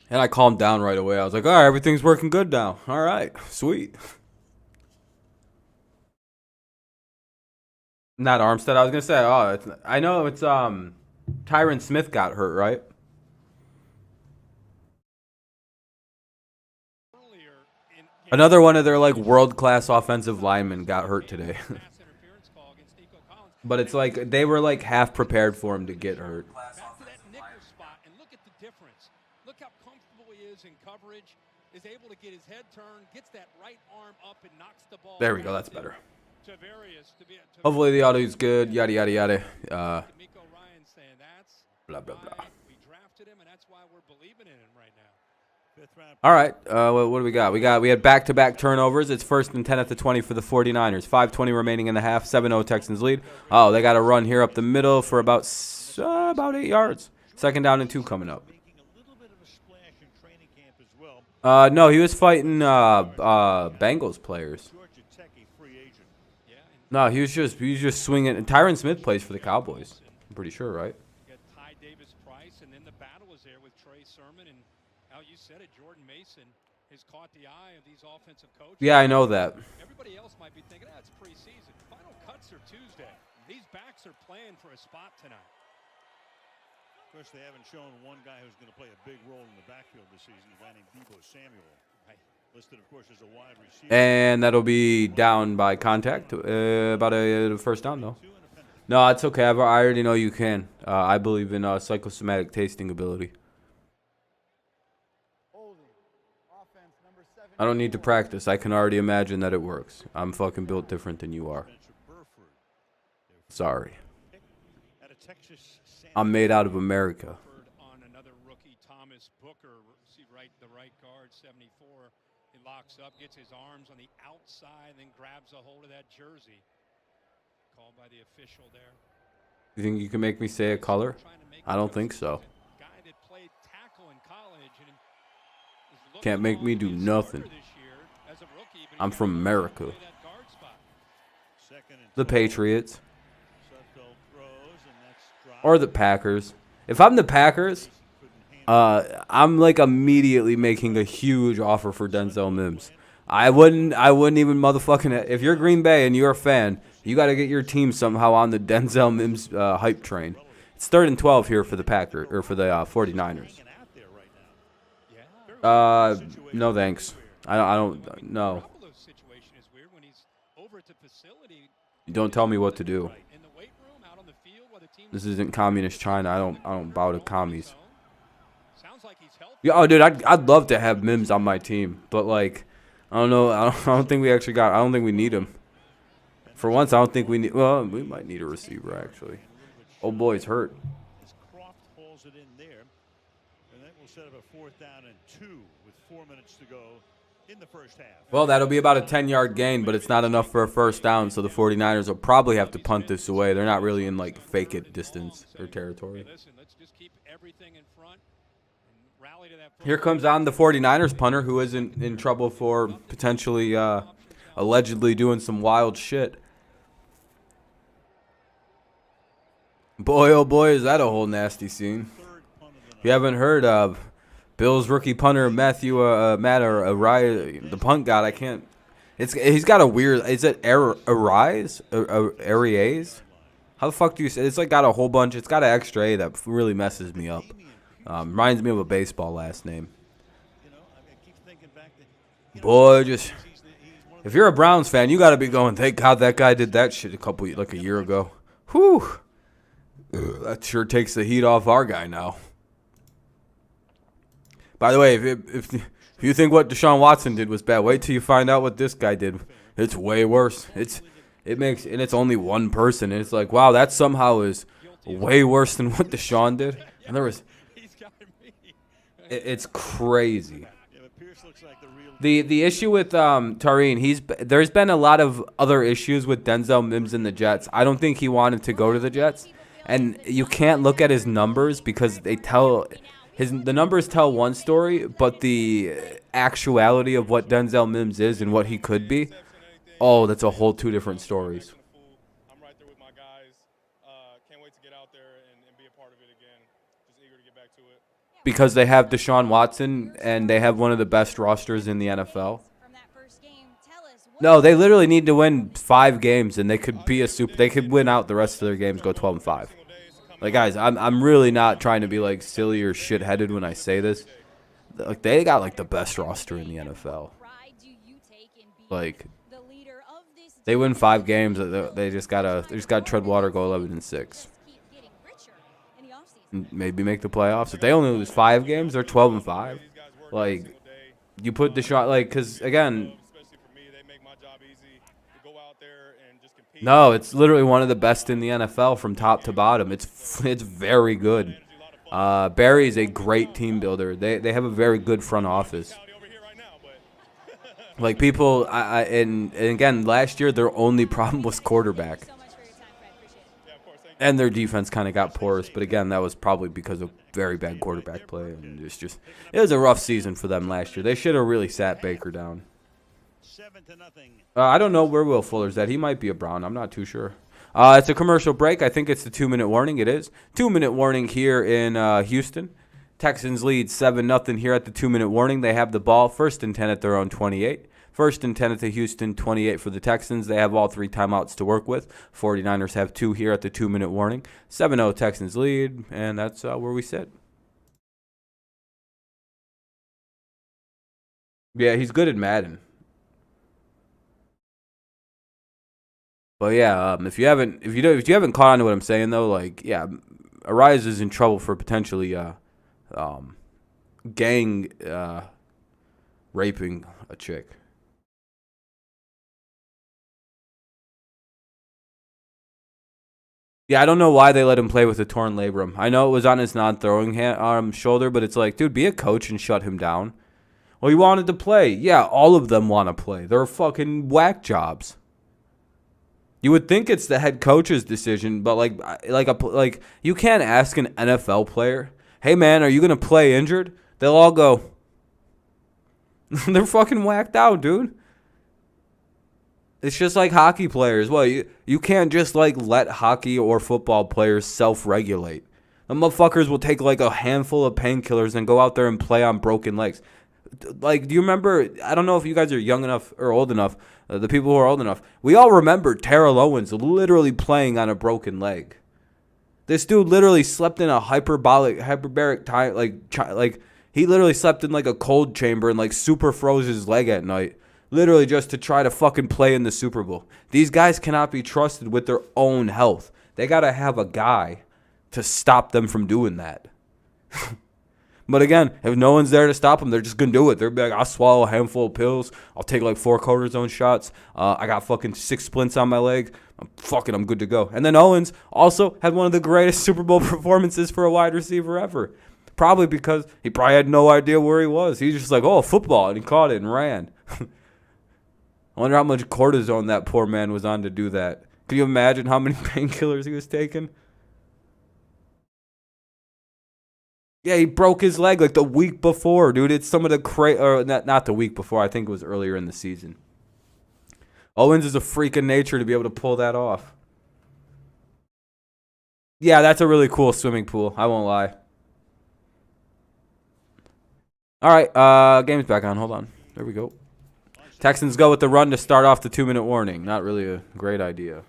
And I calmed down right away. I was like, all right, everything's working good now. All right, sweet. Not Armstead. I was gonna say, I know it's Tyron Smith got hurt, right? Another one of their like world-class offensive linemen got hurt today. But it's like they were like half prepared for him to get hurt. Back to that nickel spot, and look at the difference. Look how comfortable he is in coverage. Is able to get his head turned, gets that right arm up and knocks the ball. There we go. That's better. Hopefully the audio's good. Yada yada yada. Blah blah blah. We drafted him, and that's why we're believing in him right now. All right, what do we got? We had back-to-back turnovers. It's 1st and 10 at the 20 for the 49ers. 5:20 remaining in the half. 7-0 Texans lead. Oh, they got a run here up the middle for about 8 yards. 2nd down and 2 coming up. No, he was fighting Bengals players. No, he was just swinging. And Tyron Smith plays for the Cowboys. I'm pretty sure, right? Yeah, I know that. Everybody else might be thinking, that's preseason. Final cuts are Tuesday. These backs are playing for a spot tonight. Of course, they haven't shown one guy who's going to play a big role in the backfield this season, a guy named Deebo Samuel. Listed, of course, as a wide receiver. And that'll be down by contact. About a first down, though. No, it's okay. I already know you can. I believe in psychosomatic tasting ability. I don't need to practice. I can already imagine that it works. I'm fucking built different than you are. Sorry. At a Texas San I'm made out of America. On another rookie, Thomas Booker, see the right guard, 74. He locks up, gets his arms on the outside, then grabs a hold of that jersey. Called by the official there. You think you can make me say a color? I don't think so. Guy that played tackle in college and is Can't make me do nothing. this year as a rookie, but I'm from America. that guard spot. The Patriots. Sudfeld throws, and that's dropped. Or the Packers. If I'm the Packers, I'm like immediately making a huge offer for Denzel Mims. I wouldn't even motherfucking. If you're Green Bay and you're a fan, you got to get your team somehow on the Denzel Mims hype train. It's 3rd and 12 here for the Packers or for the 49ers. No thanks. I don't. No. You don't tell me what to do. This isn't communist China. I don't bow to commies. Yeah, oh, dude, I'd love to have Mims on my team, but like, I don't know. I don't think we actually got. I don't think we need him. For once, I don't think we need. Well, we might need a receiver actually. Oh boy's hurt. Croft hauls it in there, and that will set up a 4th down and 2 with 4 minutes to go in the first half. Well, that'll be about a 10-yard gain, but it's not enough for a first down, so the 49ers will probably have to punt this away. They're not really in like fake it distance or territory. Here comes on the 49ers punter, who isn't in trouble for potentially allegedly doing some wild shit. Boy, oh boy, is that a whole nasty scene. If you haven't heard of Bills rookie punter Matt Araiz, the punt god, I can't. He's got a weird. Is it Araiz? Araiz? How the fuck do you say? It's like got a whole bunch. It's got an extra A that really messes me up. Reminds me of a baseball last name. Boy, just if you're a Browns fan, you got to be going, thank God that guy did that shit a year ago. Whew. That sure takes the heat off our guy now. By the way, if you think what Deshaun Watson did was bad, wait till you find out what this guy did. It's way worse. It's only one person, and it's like, wow, that somehow is way worse than what Deshaun did. And there was, it's crazy. The issue with Tareen, there's been a lot of other issues with Denzel Mims and the Jets. I don't think he wanted to go to the Jets, and you can't look at his numbers because the numbers tell one story, but the actuality of what Denzel Mims is and what he could be, oh, that's a whole 2 different stories. I'm right there with my guys. Can't wait to get out there and be a part of it again. Just eager to get back to it. Because they have Deshaun Watson and they have one of the best rosters in the NFL. No, they literally need to win 5 games and they could be they could win out the rest of their games, go 12-5. Like, guys, I'm really not trying to be like silly or shit-headed when I say this. Like, they got like the best roster in the NFL. Like, they win 5 games. They just gotta tread water, go 11-6. And maybe make the playoffs. If they only lose 5 games, they're 12-5. Like, you put Deshaun, like, because again, no, it's literally one of the best in the NFL from top to bottom. It's very good. Barry's a great team builder. They have a very good front office. Like, people, and again, last year their only problem was quarterback. And their defense kind of got porous, but again, that was probably because of very bad quarterback play. And it was a rough season for them last year. They should have really sat Baker down. 7-0. I don't know where Will Fuller's at. He might be a Brown. I'm not too sure. It's a commercial break. I think it's the 2-minute warning. It is. 2-minute warning here in Houston. Texans lead 7-0 here at the 2-minute warning. They have the ball. 1st and 10 at their own 28. 1st and 10 at the Houston 28 for the Texans. They have all 3 timeouts to work with. 49ers have 2 here at the 2-minute warning. 7-0 Texans lead, and that's where we sit. Yeah, he's good at Madden. But yeah, if you haven't caught on to what I'm saying though, like, yeah, Araiz is in trouble for potentially gang raping a chick. Yeah, I don't know why they let him play with a torn labrum. I know it was on his non-throwing shoulder, but it's like, dude, be a coach and shut him down. Well, he wanted to play. Yeah, all of them want to play. They're fucking whack jobs. You would think it's the head coach's decision, but like you can't ask an NFL player, "Hey man, are you gonna play injured?" They'll all go. They're fucking whacked out, dude. It's just like hockey players. Well, you can't just like let hockey or football players self-regulate. The motherfuckers will take like a handful of painkillers and go out there and play on broken legs. Like, do you remember? I don't know if you guys are young enough or old enough. The people who are old enough, we all remember Terrell Owens literally playing on a broken leg. This dude literally slept in a hyperbaric time, like he literally slept in like a cold chamber and like super froze his leg at night. Literally just to try to fucking play in the Super Bowl. These guys cannot be trusted with their own health. They got to have a guy to stop them from doing that. But again, if no one's there to stop them, they're just going to do it. They'll be like, I'll swallow a handful of pills. I'll take like 4 cortisone shots. I got fucking 6 splints on my leg. I'm good to go. And then Owens also had one of the greatest Super Bowl performances for a wide receiver ever. Probably because he probably had no idea where he was. He was just like, oh, football. And he caught it and ran. I wonder how much cortisone that poor man was on to do that. Can you imagine how many painkillers he was taking? Yeah, he broke his leg like the week before, dude. It's some of the or not the week before. I think it was earlier in the season. Owens is a freak of nature to be able to pull that off. Yeah, that's a really cool swimming pool. I won't lie. All right, game's back on. Hold on. There we go. Texans go with the run to start off the 2-minute warning. Not really a great idea.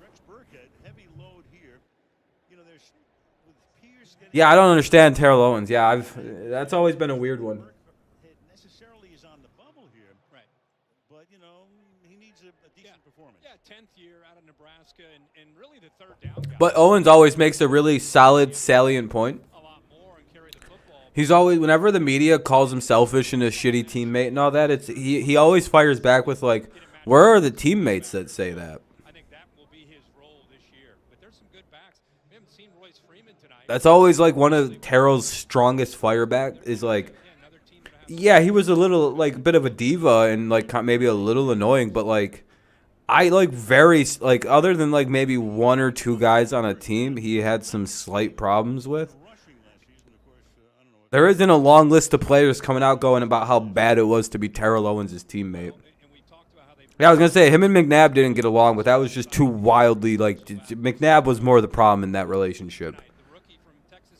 Yeah, I don't understand Terrell Owens. Yeah, that's always been a weird one. Necessarily is on the bubble here, Right. but he needs a decent performance. Yeah, 10th year out of Nebraska, and really the third down guy. But Owens always makes a really solid, salient point. A lot more and carry the football. He's always, whenever the media calls him selfish and a shitty teammate and all that, he always fires back with like, where are the teammates that say that? I think that will be his role this year. But there's some good backs. We haven't seen Royce Freeman tonight. That's always like one of Terrell's strongest fireback is like, yeah, he was a little like bit of a diva and like maybe a little annoying, but like I like very like other than like maybe 1 or 2 guys on a team, he had some slight problems with. There isn't a long list of players coming out going about how bad it was to be Terrell Owens' teammate. Yeah, I was going to say, him and McNabb didn't get along, but that was just too wildly, like, McNabb was more the problem in that relationship.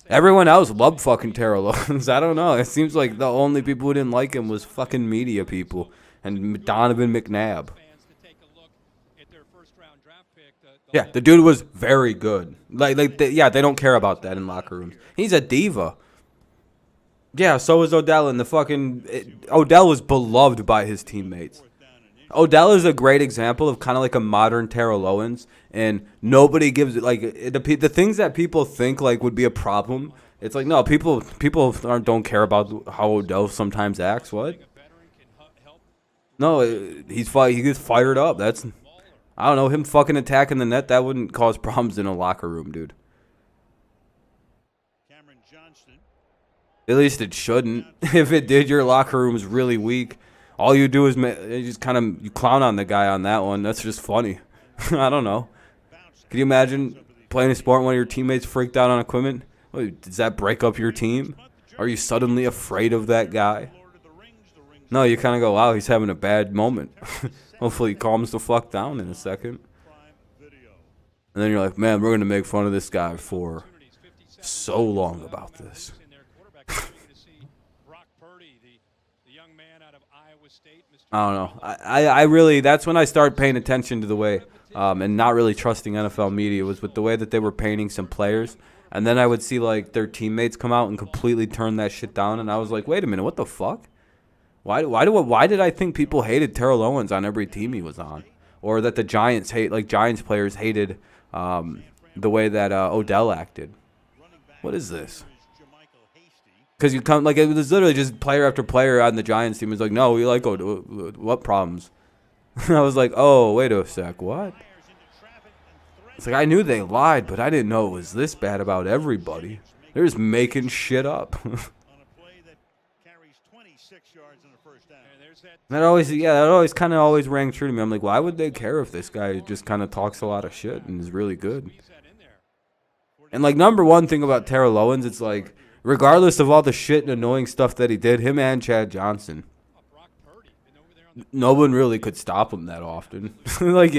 Everyone else loved fucking Terrell Owens. I don't know. It seems like the only people who didn't like him was fucking media people and Donovan McNabb. Yeah, the dude was very good. They don't care about that in locker rooms. He's a diva. Yeah, so was Odell, and Odell was beloved by his teammates. Odell is a great example of kind of like a modern Terrell Owens, and nobody gives it like the things that people think like would be a problem. It's like no, people don't care about how Odell sometimes acts. What? No, he gets fired up. I don't know, him fucking attacking the net, that wouldn't cause problems in a locker room, dude. At least it shouldn't. If it did, your locker room's really weak. All you do is just kind of you clown on the guy on that one. That's just funny. I don't know. Can you imagine playing a sport when one of your teammates freaked out on equipment? Does that break up your team? Are you suddenly afraid of that guy? No, you kind of go, wow, he's having a bad moment. Hopefully he calms the fuck down in a second. And then you're like, man, we're going to make fun of this guy for so long about this. I don't know. I really, that's when I started paying attention to the way and not really trusting NFL media was with the way that they were painting some players. And then I would see like their teammates come out and completely turn that shit down. And I was like, wait a minute, what the fuck? Why did I think people hated Terrell Owens on every team he was on? Or that the Giants Giants players hated the way that Odell acted? What is this? Because you come like it was literally just player after player on the Giants team was like, no, we like what problems? I was like, oh, wait a sec, what? It's like I knew they lied, but I didn't know it was this bad about everybody. They're just making shit up. On a play that carries 26 yards in the first down. And there's that. That always kind of always rang true to me. I'm like, why would they care if this guy just kind of talks a lot of shit and is really good? Squeeze that in there. And like number one thing about Terrell Owens, it's like regardless of all the shit and annoying stuff that he did, him and Chad Johnson, Oh, Brock Purdy been over there on the no one really could stop him that often. Like,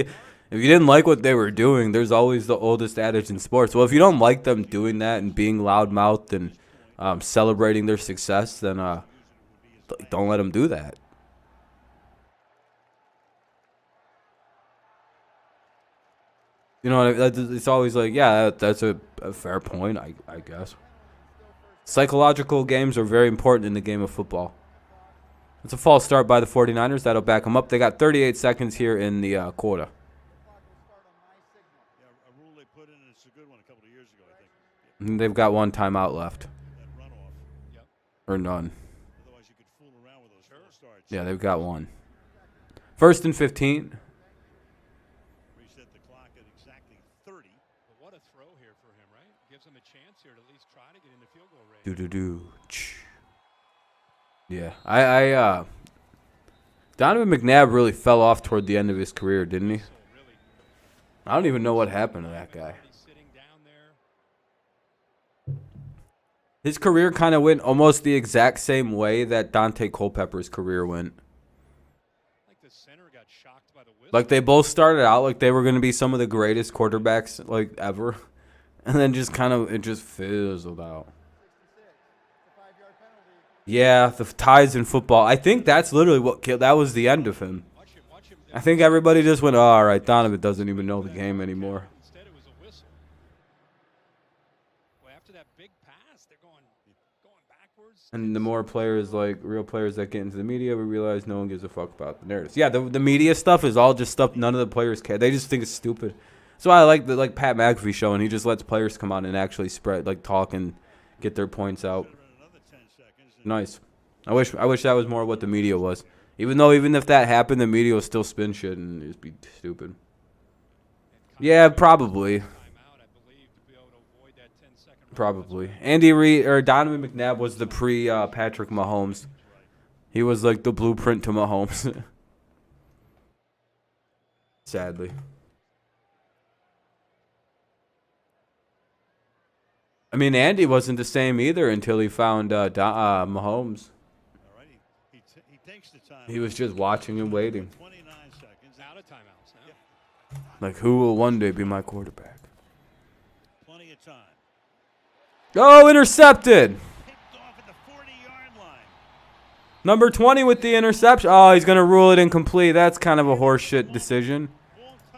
if you didn't like what they were doing, there's always the oldest adage in sports. Well, if you don't like them doing that and being loudmouthed and celebrating their success, then don't let them do that. You know, it's always like, yeah, that's a fair point, I guess. Psychological games are very important in the game of football. It's a false start by the 49ers. That'll back them up. They got 38 seconds here in the quarter. Yeah, a rule they put in, and it's a good one a couple of years ago, I think. And they've got one timeout left. That runoff. Yep. Or none. Otherwise, you could fool around with those false starts. Yeah, they've got one. 1st and 15. Reset the clock at exactly 30. But what a throw here for him, right? Gives him a chance here to at least try to get into field goal range. Do. Yeah, Donovan McNabb really fell off toward the end of his career, didn't he? So really I don't even know what happened to that guy. already sitting down there. His career kind of went almost the exact same way that Dante Culpepper's career went. Like the center got shocked by the whistle. Like they both started out like they were going to be some of the greatest quarterbacks like ever, and then just kind of it just fizzled out. Yeah, the ties in football. I think that's literally what killed. That was the end of him. Watch him I think everybody just went, oh, all right, Donovan doesn't even know the game anymore. Instead, it was a whistle. Well, after that big pass, they're going backwards. And the more players, like real players that get into the media, we realize no one gives a fuck about the narratives. Yeah, the media stuff is all just stuff none of the players care. They just think it's stupid. That's why I like the Pat McAfee show, and he just lets players come on and actually talk and get their points out. Another 10 seconds. Nice. I wish that was more what the media was. Even if that happened, the media will still spin shit and just be stupid. Yeah, probably. Timeout, I believe, to be able to avoid that 10-second. Probably. Andy Reid or Donovan McNabb was the Patrick Mahomes. He was like the blueprint to Mahomes. Sadly. I mean, Andy wasn't the same either until he found Mahomes. All right, he takes the time. He was just watching and waiting. 29 seconds. Out of timeouts now. Like, who will one day be my quarterback? Plenty of time. Oh, intercepted. Picked off at the 40-yard line. Number 20 with the interception. Oh, he's going to rule it incomplete. That's kind of a horseshit decision.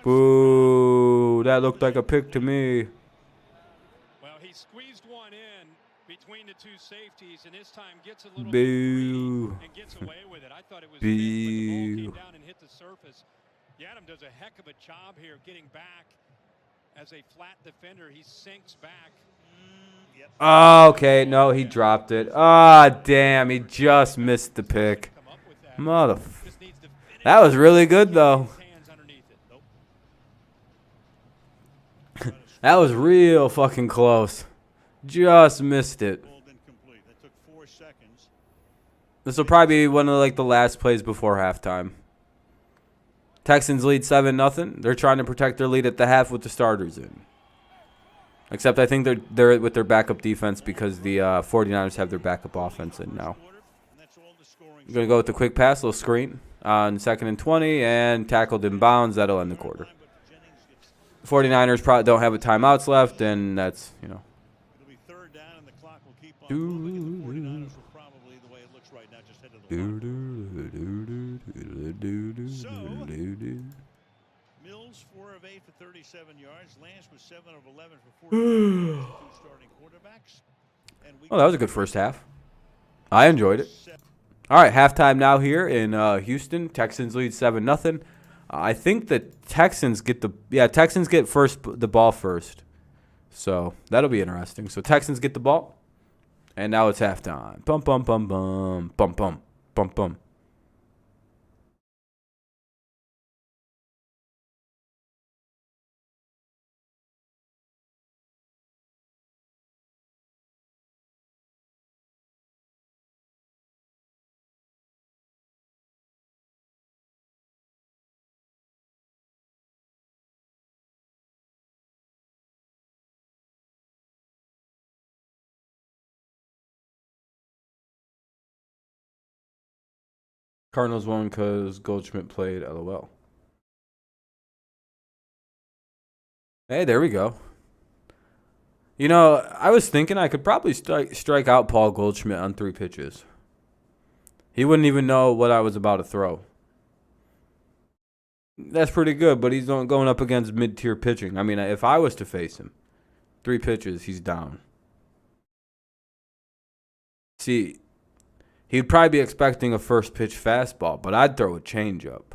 Boo. That looked like a pick to me. Well, he squeezed one in between the two safeties, and this time gets a little Boo. bit free and gets away with it. I thought it was missed, but the ball Boo. came down and hit the surface. Yadam does a heck of a job here getting back as a flat defender. He sinks back. Oh, okay. No, he dropped it. Ah, damn. He just missed the pick. Come up with that. Motherfucker. Just needs to finish That was really good, though. his hands underneath it. That was real fucking close. Just missed it. Ball incomplete. That took 4 seconds. This will probably be one of the last plays before halftime. Texans lead 7-0. They're trying to protect their lead at the half with the starters in. Except I think they're with their backup defense because the 49ers have their backup offense in now. I'm going to go with the quick pass, little screen on 2nd and 20, and tackled in bounds. That'll end the quarter. 49ers probably don't have a timeouts left, and that's, It'll be 3rd down, and the clock will keep on moving. The 49ers will probably, the way it looks right now, just head to the line. Mills, 4 of 8 for 37 yards. Lance was 7 of 11 for 14 yards. 2 starting quarterbacks. And Oh, that was a good first half. I enjoyed it. All right, halftime now here in Houston. Texans lead 7-0. I think the Texans get Texans get the ball first. So that'll be interesting. So Texans get the ball, and now it's halftime. Bum bum bum bum bum bum bum bum. Cardinals won because Goldschmidt played. LOL. Hey, there we go. You know, I was thinking I could probably strike out Paul Goldschmidt on 3 pitches. He wouldn't even know what I was about to throw. That's pretty good, but he's going up against mid-tier pitching. I mean, if I was to face him, 3 pitches, he's down. See, he'd probably be expecting a first pitch fastball, but I'd throw a changeup.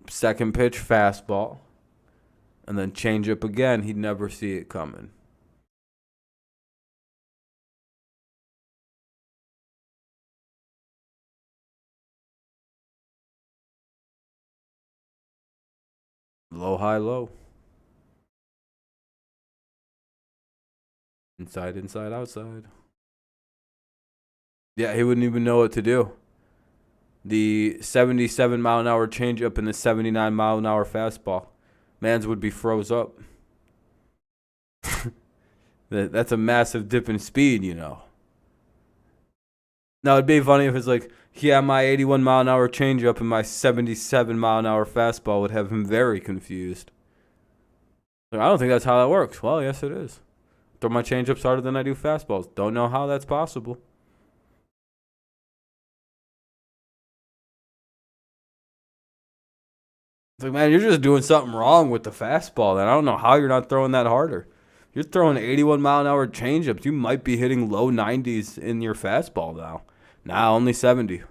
Second pitch fastball, and then changeup again. He'd never see it coming. Low, high, low. Inside, inside, outside. Yeah, he wouldn't even know what to do. The 77-mile-an-hour changeup and the 79-mile-an-hour fastball. Mans would be froze up. That's a massive dip in speed, you know. Now, it'd be funny if it's like, yeah, my 81-mile-an-hour changeup and my 77-mile-an-hour fastball would have him very confused. Like, I don't think that's how that works. Well, yes, it is. Throw my changeups harder than I do fastballs. Don't know how that's possible. It's like, man, you're just doing something wrong with the fastball. Then I don't know how you're not throwing that harder. You're throwing 81-mile-an-hour changeups. You might be hitting low 90s in your fastball now. Nah, only 70.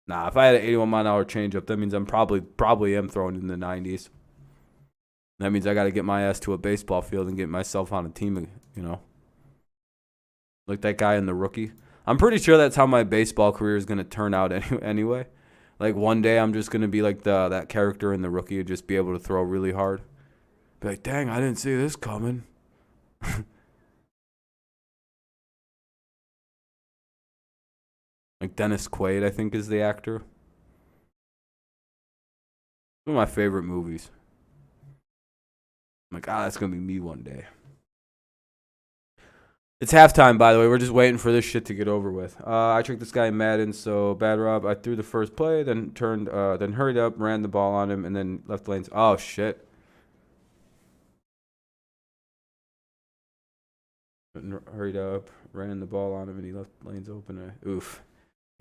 Nah, if I had an 81-mile-an-hour changeup, that means I'm probably am throwing in the 90s. That means I got to get my ass to a baseball field and get myself on a team, you know. Like that guy in The Rookie. I'm pretty sure that's how my baseball career is going to turn out anyway. Like one day I'm just going to be like that character in The Rookie and just be able to throw really hard. Be like, dang, I didn't see this coming. Like Dennis Quaid, I think, is the actor. One of my favorite movies. I'm like, that's going to be me one day. It's halftime, by the way. We're just waiting for this shit to get over with. I tricked this guy in Madden, so bad Rob. I threw the first play, then hurried up, ran the ball on him, and then left lanes. Oh, shit. Hurried up, ran the ball on him, and he left lanes open. Oof.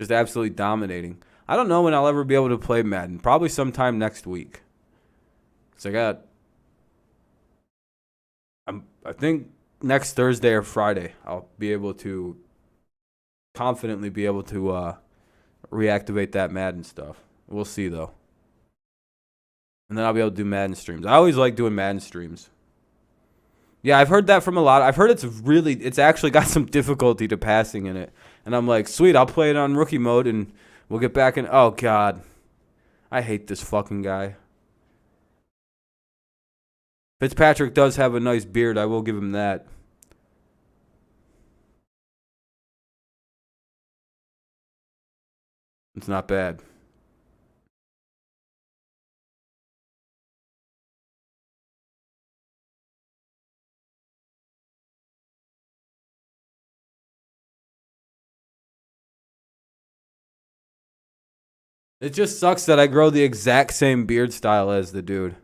Just absolutely dominating. I don't know when I'll ever be able to play Madden. Probably sometime next week. So I think next Thursday or Friday, I'll be able to confidently be able to reactivate that Madden stuff. We'll see, though. And then I'll be able to do Madden streams. I always like doing Madden streams. Yeah, I've heard that from a lot. I've heard it's actually got some difficulty to passing in it. And I'm like, sweet, I'll play it on rookie mode and we'll get back in. Oh, God. I hate this fucking guy. Fitzpatrick does have a nice beard. I will give him that. It's not bad. It just sucks that I grow the exact same beard style as the dude.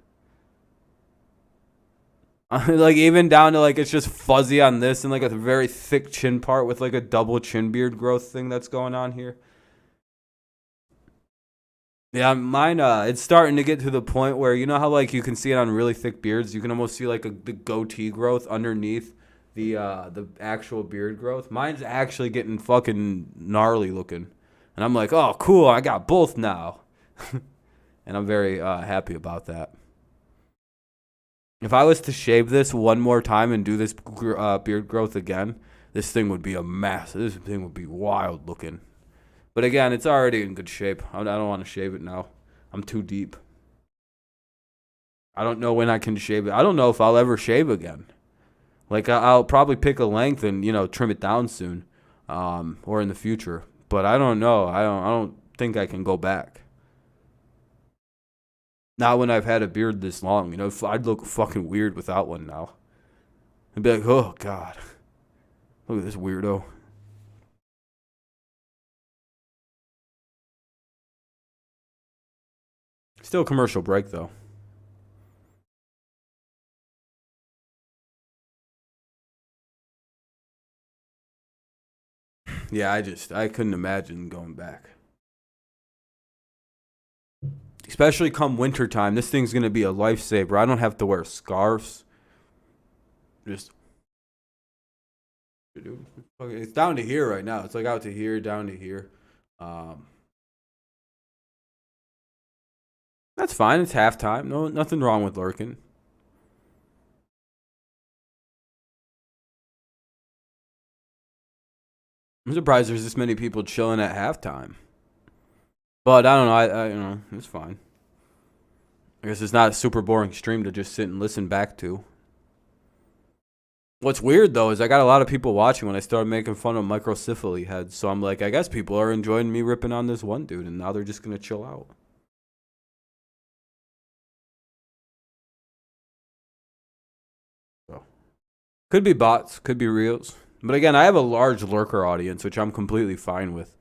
Like, even down to, like, it's just fuzzy on this and, like, a very thick chin part with, like, a double chin beard growth thing that's going on here. Yeah, mine, it's starting to get to the point where, you know how, like, you can see it on really thick beards? You can almost see, like, the goatee growth underneath the actual beard growth. Mine's actually getting fucking gnarly looking. And I'm like, oh, cool, I got both now. And I'm very happy about that. If I was to shave this one more time and do this beard growth again, this thing would be a mess. This thing would be wild looking. But again, it's already in good shape. I don't want to shave it now. I'm too deep. I don't know when I can shave it. I don't know if I'll ever shave again. Like, I'll probably pick a length and, you know, trim it down soon, or in the future. But I don't know. I don't think I can go back. Not when I've had a beard this long. You know, I'd look fucking weird without one now. I'd be like, oh, God. Look at this weirdo. Still commercial break, though. Yeah, I couldn't imagine going back. Especially come wintertime. This thing's going to be a lifesaver. I don't have to wear scarves. Just. Dude, it's down to here right now. It's like out to here, down to here. That's fine. It's halftime. No, nothing wrong with lurking. I'm surprised there's this many people chilling at halftime. But I don't know. I it's fine. I guess it's not a super boring stream to just sit and listen back to. What's weird though is I got a lot of people watching when I started making fun of microcephaly heads. So I'm like, I guess people are enjoying me ripping on this one dude, and now they're just gonna chill out. So could be bots, could be reals. But again, I have a large lurker audience, which I'm completely fine with.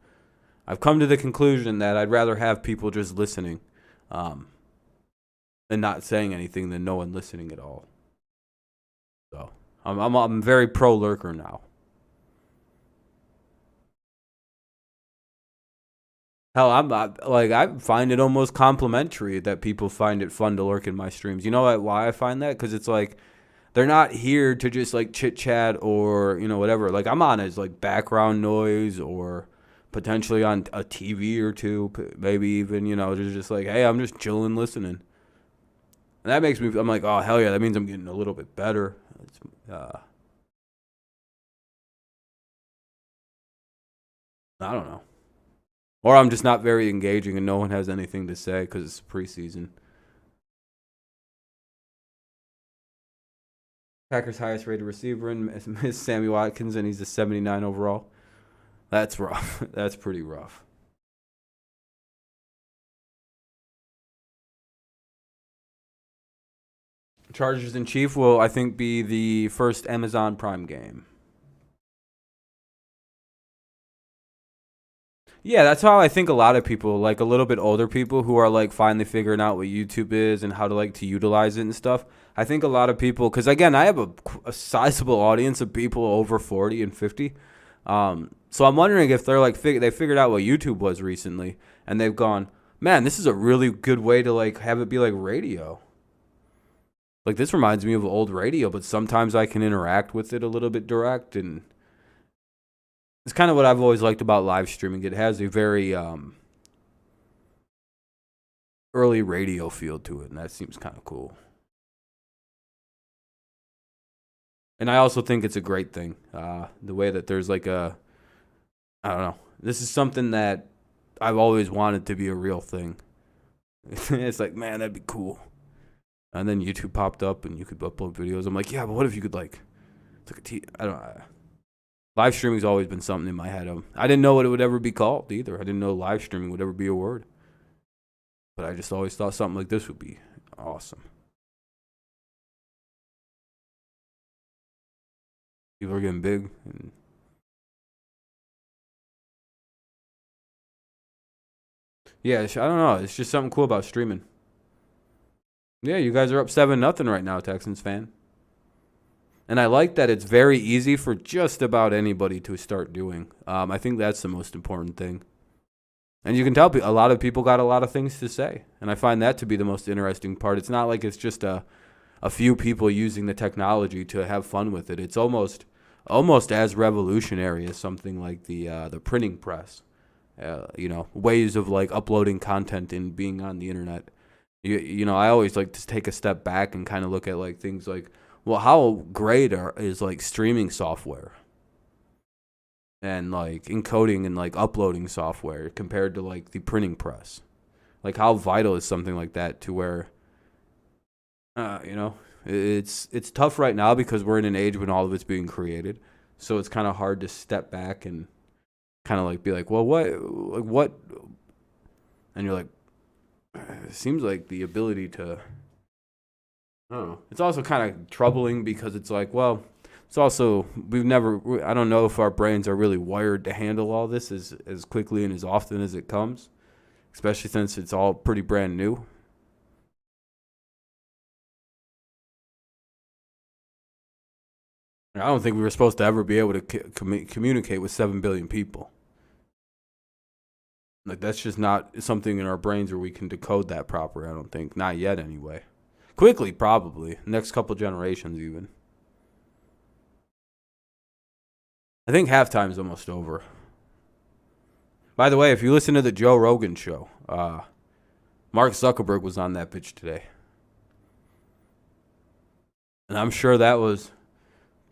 I've come to the conclusion that I'd rather have people just listening, and not saying anything than no one listening at all. So I'm very pro lurker now. Hell, I find it almost complimentary that people find it fun to lurk in my streams. You know why I find that? Because it's like they're not here to just like chit chat or whatever. Like I'm on as like background noise or potentially on a TV or two, maybe even just like, hey, I'm just chilling, listening. And that makes me. I'm like, oh hell yeah, that means I'm getting a little bit better. I don't know. Or I'm just not very engaging and no one has anything to say because it's preseason. Packers' highest rated receiver is Sammy Watkins, and he's a 79 overall. That's rough. That's pretty rough. Chargers and Chiefs will, I think, be the first Amazon Prime game. Yeah, that's how I think a lot of people, like a little bit older people who are like finally figuring out what YouTube is and how to utilize it and stuff. I think a lot of people, because again, I have a sizable audience of people over 40 and 50. So I'm wondering if they're they figured out what YouTube was recently and they've gone, man, this is a really good way to have it be like radio. Like this reminds me of old radio, but sometimes I can interact with it a little bit direct, and it's kind of what I've always liked about live streaming. It has a very early radio feel to it, and that seems kind of cool. And I also think it's a great thing, the way that there's I don't know. This is something that I've always wanted to be a real thing. It's like, man, that'd be cool. And then YouTube popped up, and you could upload videos. I'm like, yeah, but what if you could I don't know. Live streaming's always been something in my head. I didn't know what it would ever be called either. I didn't know live streaming would ever be a word. But I just always thought something like this would be awesome. People are getting big. Yeah, I don't know. It's just something cool about streaming. Yeah, you guys are up 7-0 right now, Texans fan. And I like that it's very easy for just about anybody to start doing. I think that's the most important thing. And you can tell a lot of people got a lot of things to say. And I find that to be the most interesting part. It's not like it's just a few people using the technology to have fun with it. It's almost as revolutionary as something like the printing press. Ways of uploading content and being on the internet. I always like to take a step back and kind of look at things like, well, how great is streaming software and encoding and uploading software compared to the printing press? How vital is something like that to where it's tough right now because we're in an age when all of it's being created, so it's kind of hard to step back and kind of be like, well, what, and you're like, it seems like the ability to, I don't know. It's also kind of troubling because it's well, It's also, I don't know if our brains are really wired to handle all this as quickly and as often as it comes, especially since it's all pretty brand new. I don't think we were supposed to ever be able to communicate with 7 billion people. Like, that's just not something in our brains where we can decode that properly, I don't think. Not yet, anyway. Quickly, probably. Next couple generations, even. I think halftime's almost over. By the way, if you listen to the Joe Rogan show, Mark Zuckerberg was on that bitch today. And I'm sure that was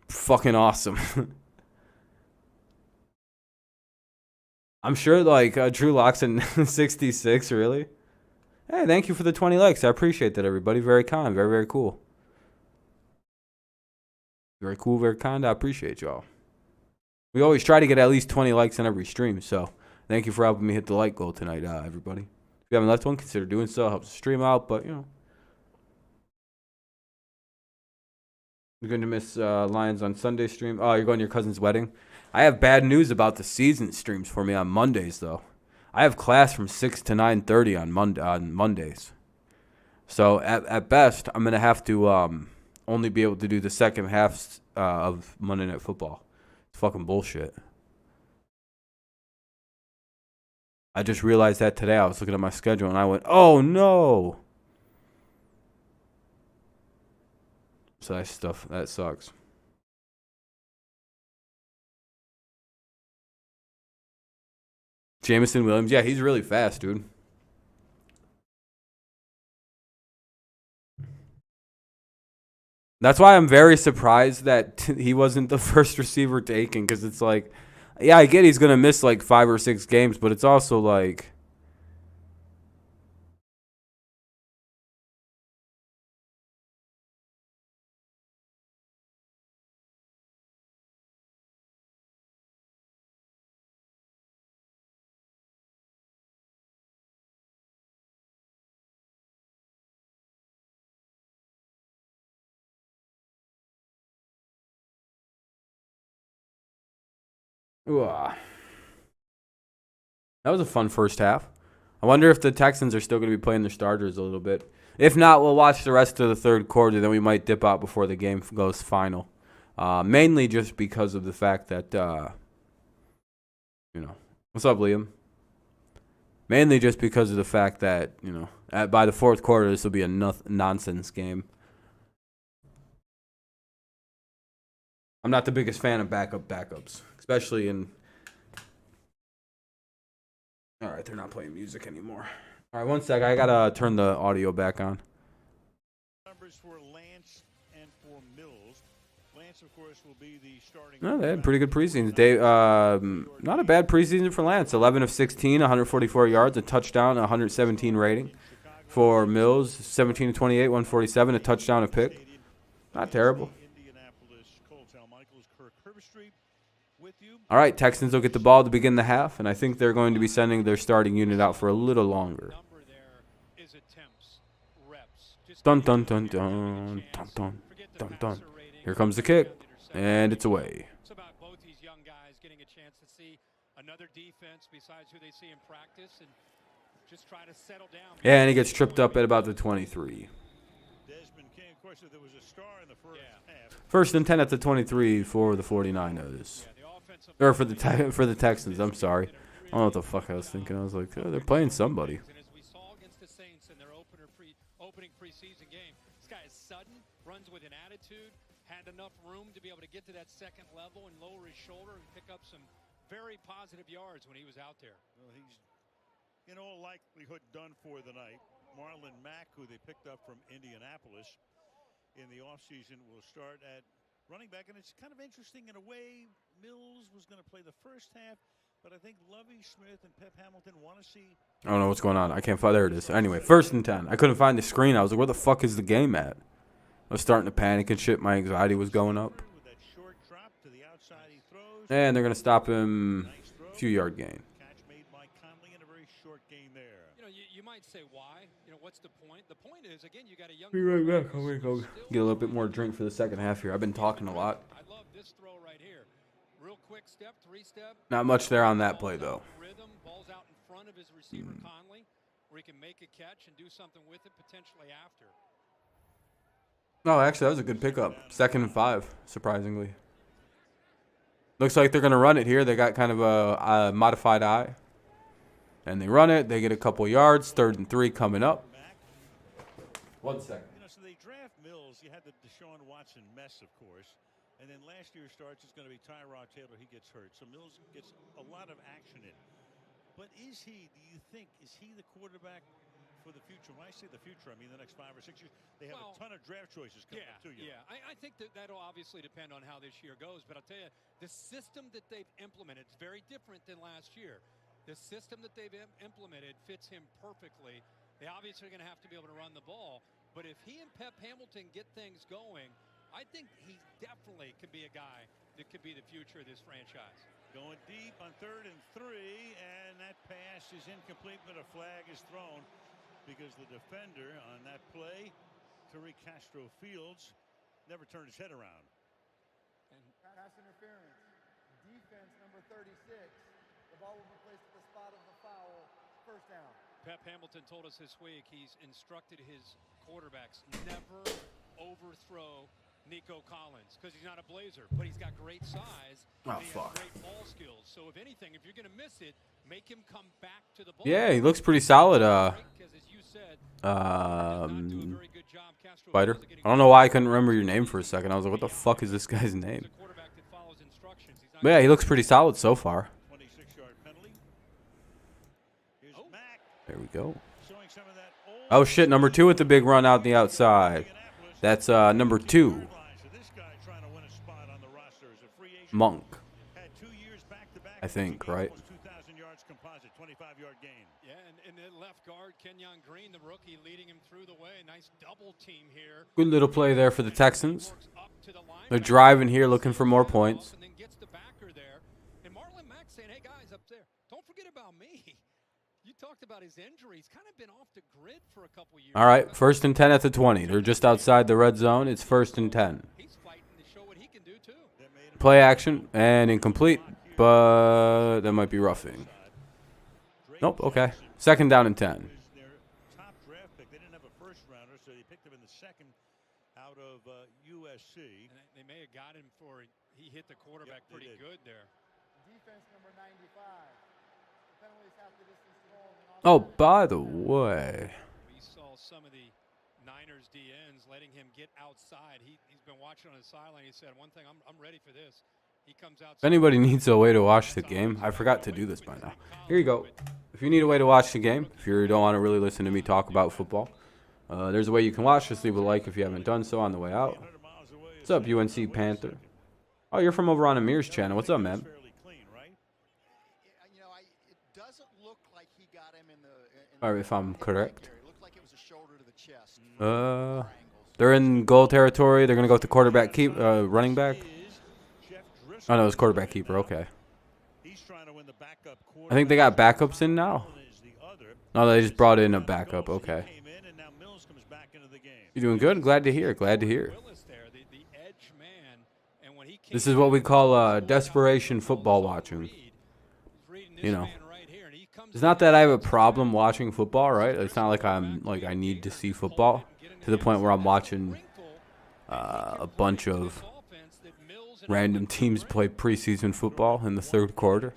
fucking awesome. I'm sure, like, Drew Locke's in 66, really? Hey, thank you for the 20 likes. I appreciate that, everybody. Very kind. Very, very cool. Very cool, very kind. I appreciate y'all. We always try to get at least 20 likes on every stream, so thank you for helping me hit the like goal tonight, everybody. If you haven't left one, consider doing so. Helps the stream out, but, you know. You're going to miss Lions on Sunday stream. Oh, you're going to your cousin's wedding? I have bad news about the season streams for me on Mondays, though. I have class from 6 to 9:30 on Mondays. So, at best, I'm going to have to only be able to do the second half of Monday Night Football. It's fucking bullshit. I just realized that today. I was looking at my schedule, and I went, oh, no. So that sucks. Jamison Williams, yeah, he's really fast, dude. That's why I'm very surprised that he wasn't the first receiver taken, because it's like, yeah, I get he's going to miss like 5 or 6 games, but it's also like, ugh. That was a fun first half. I wonder if the Texans are still going to be playing their starters a little bit. If not, we'll watch the rest of the third quarter. Then we might dip out before the game goes final. Mainly just because of the fact that, what's up, Liam? Mainly just because of the fact that, by the fourth quarter, this will be a nonsense game. I'm not the biggest fan of backups, especially in. All right, they're not playing music anymore. All right, one sec. I gotta turn the audio back on. Numbers for Lance and for Mills. Lance, of course, will be the starting. No, they had pretty good preseasons. Not a bad preseason for Lance. 11 of 16, 144 yards, a touchdown, 117 rating. For Mills, 17 of 28, 147, a touchdown, a pick. Not terrible. All right, Texans will get the ball to begin the half, and I think they're going to be sending their starting unit out for a little longer. Dun, dun, dun, dun, dun, dun, dun, dun. Here comes the kick, and it's away. It's about both these young guys getting a chance to see another defense besides who they see in practice and just try to settle down. Yeah, and he gets tripped up at about the 23. First and 10 at the 23 for the 49ers. Or for the Texans, I'm sorry. I don't know what the fuck I was thinking. I was like, oh, they're playing somebody. And as we saw against the Saints in their opening preseason game, this guy is sudden, runs with an attitude, had enough room to be able to get to that second level and lower his shoulder and pick up some very positive yards when he was out there. Well, he's in all likelihood done for the night. Marlon Mack, who they picked up from Indianapolis in the offseason, will start at running back. And it's kind of interesting in a way. Mills was going to play the first half, but I think Lovie Smith and Pep Hamilton want to see. I don't know what's going on. I can't find. There it is. Anyway, first and 10. I couldn't find the screen. I was like, where the fuck is the game at? I was starting to panic and shit. My anxiety was going up. And they're going to stop him a few yard gain. You might say why. What's the point? The point is, again, you got a young. Be right back. I'll get a little bit more drink for the second half here. I've been talking a lot. I love this throw right here. Real quick step, 3-step. Not much there on that play, though. Rhythm, ball's out in front of his receiver, Conley, where he can make a catch and do something with it potentially after. No, actually, that was a good pickup. 2nd and 5, surprisingly. Looks like they're going to run it here. They got kind of a modified eye. And they run it. They get a couple yards. 3rd and 3 coming up. 1 second. So they draft Mills. You had the Deshaun Watson mess, of course. And then last year starts, it's going to be Tyrod Taylor. He gets hurt. So Mills gets a lot of action in. But is he, do you think, is he the quarterback for the future? When I say the future, I mean the next 5 or 6 years. They have a ton of draft choices coming up to you. Yeah, I think that'll obviously depend on how this year goes. But I'll tell you, the system that they've implemented is very different than last year. The system that they've implemented fits him perfectly. They obviously are going to have to be able to run the ball. But if he and Pep Hamilton get things going, I think he definitely could be a guy that could be the future of this franchise. Going deep on 3rd and 3, and that pass is incomplete, but a flag is thrown because the defender on that play, Tariq Castro Fields, never turned his head around. And pass interference. Defense number 36. The ball will be placed at the spot of the foul. 1st down. Pep Hamilton told us this week he's instructed his quarterbacks never overthrow Nico Collins because he's not a Blazer, but he's got great size. Oh, and he fuck. has great ball skills. So if anything, if you're going to miss it, make him come back to the ball. Yeah, he looks pretty solid. Because as you said, Spider. I don't know why I couldn't remember your name for a second. I was like, what the fuck is this guy's name? But yeah, he looks pretty solid so far. 26-yard penalty. Here's Mack There we go. showing some of that Oh, shit. Number 2 with the big run out the outside. That's number 2. So this guy trying to win a spot on the roster as a free agent. Monk, Had 2 years back-to-back. I think, right? Almost 2,000 yards composite, 25-yard gain. Yeah, and then left guard, Kenyon Green, the rookie, leading him through the way. Nice double team here. Good little play there for the Texans. They're driving here looking for more points. And then gets the backer there. And Marlon Mack saying, hey, guys, up there, don't forget about me. You talked about his injury. He's kind of been off the grid for a couple years. All right, 1st and 10 at the 20. They're just outside the red zone. It's 1st and 10. He's fighting to show what he can do, too. Play action and incomplete, but that might be roughing. Nope, okay. 2nd down and 10. Their top draft pick. They didn't have a first rounder, so they picked him in the 2nd out of USC. And they may have got him for he hit the quarterback pretty good there. Defense number 95. Penalties half the distance to goal. Oh, by the way, We saw some of the Niners DNs letting him get outside. He's been watching on the sideline. He said, one thing, I'm ready for this. He comes out. if anybody needs a way to watch the game, I forgot to do this by now. Here you go. If you need a way to watch the game, if you don't want to really listen to me talk about football, there's a way you can watch. Just leave a like if you haven't done so on the way out. What's up, UNC Panther? Oh, you're from over on Amir's channel. What's up, man? Fairly clean, right? You know, it doesn't look like he got him in the. All right, if I'm correct. It looked like it was a shoulder to the chest. They're in goal territory. They're gonna go with the quarterback running back. Oh no, it's quarterback keeper. Okay. He's trying to win the backup I think they got backups in now. No, they just brought in a backup. Okay. Came in, and now Mills comes back into the game. You're doing good. Glad to hear. Glad to hear. Willis there, the edge man, and when he came This is what we call desperation football watching. You know, it's not that I have a problem watching football, right? It's not like I need to see football to the point where I'm watching a bunch of random teams play preseason football in the 3rd quarter.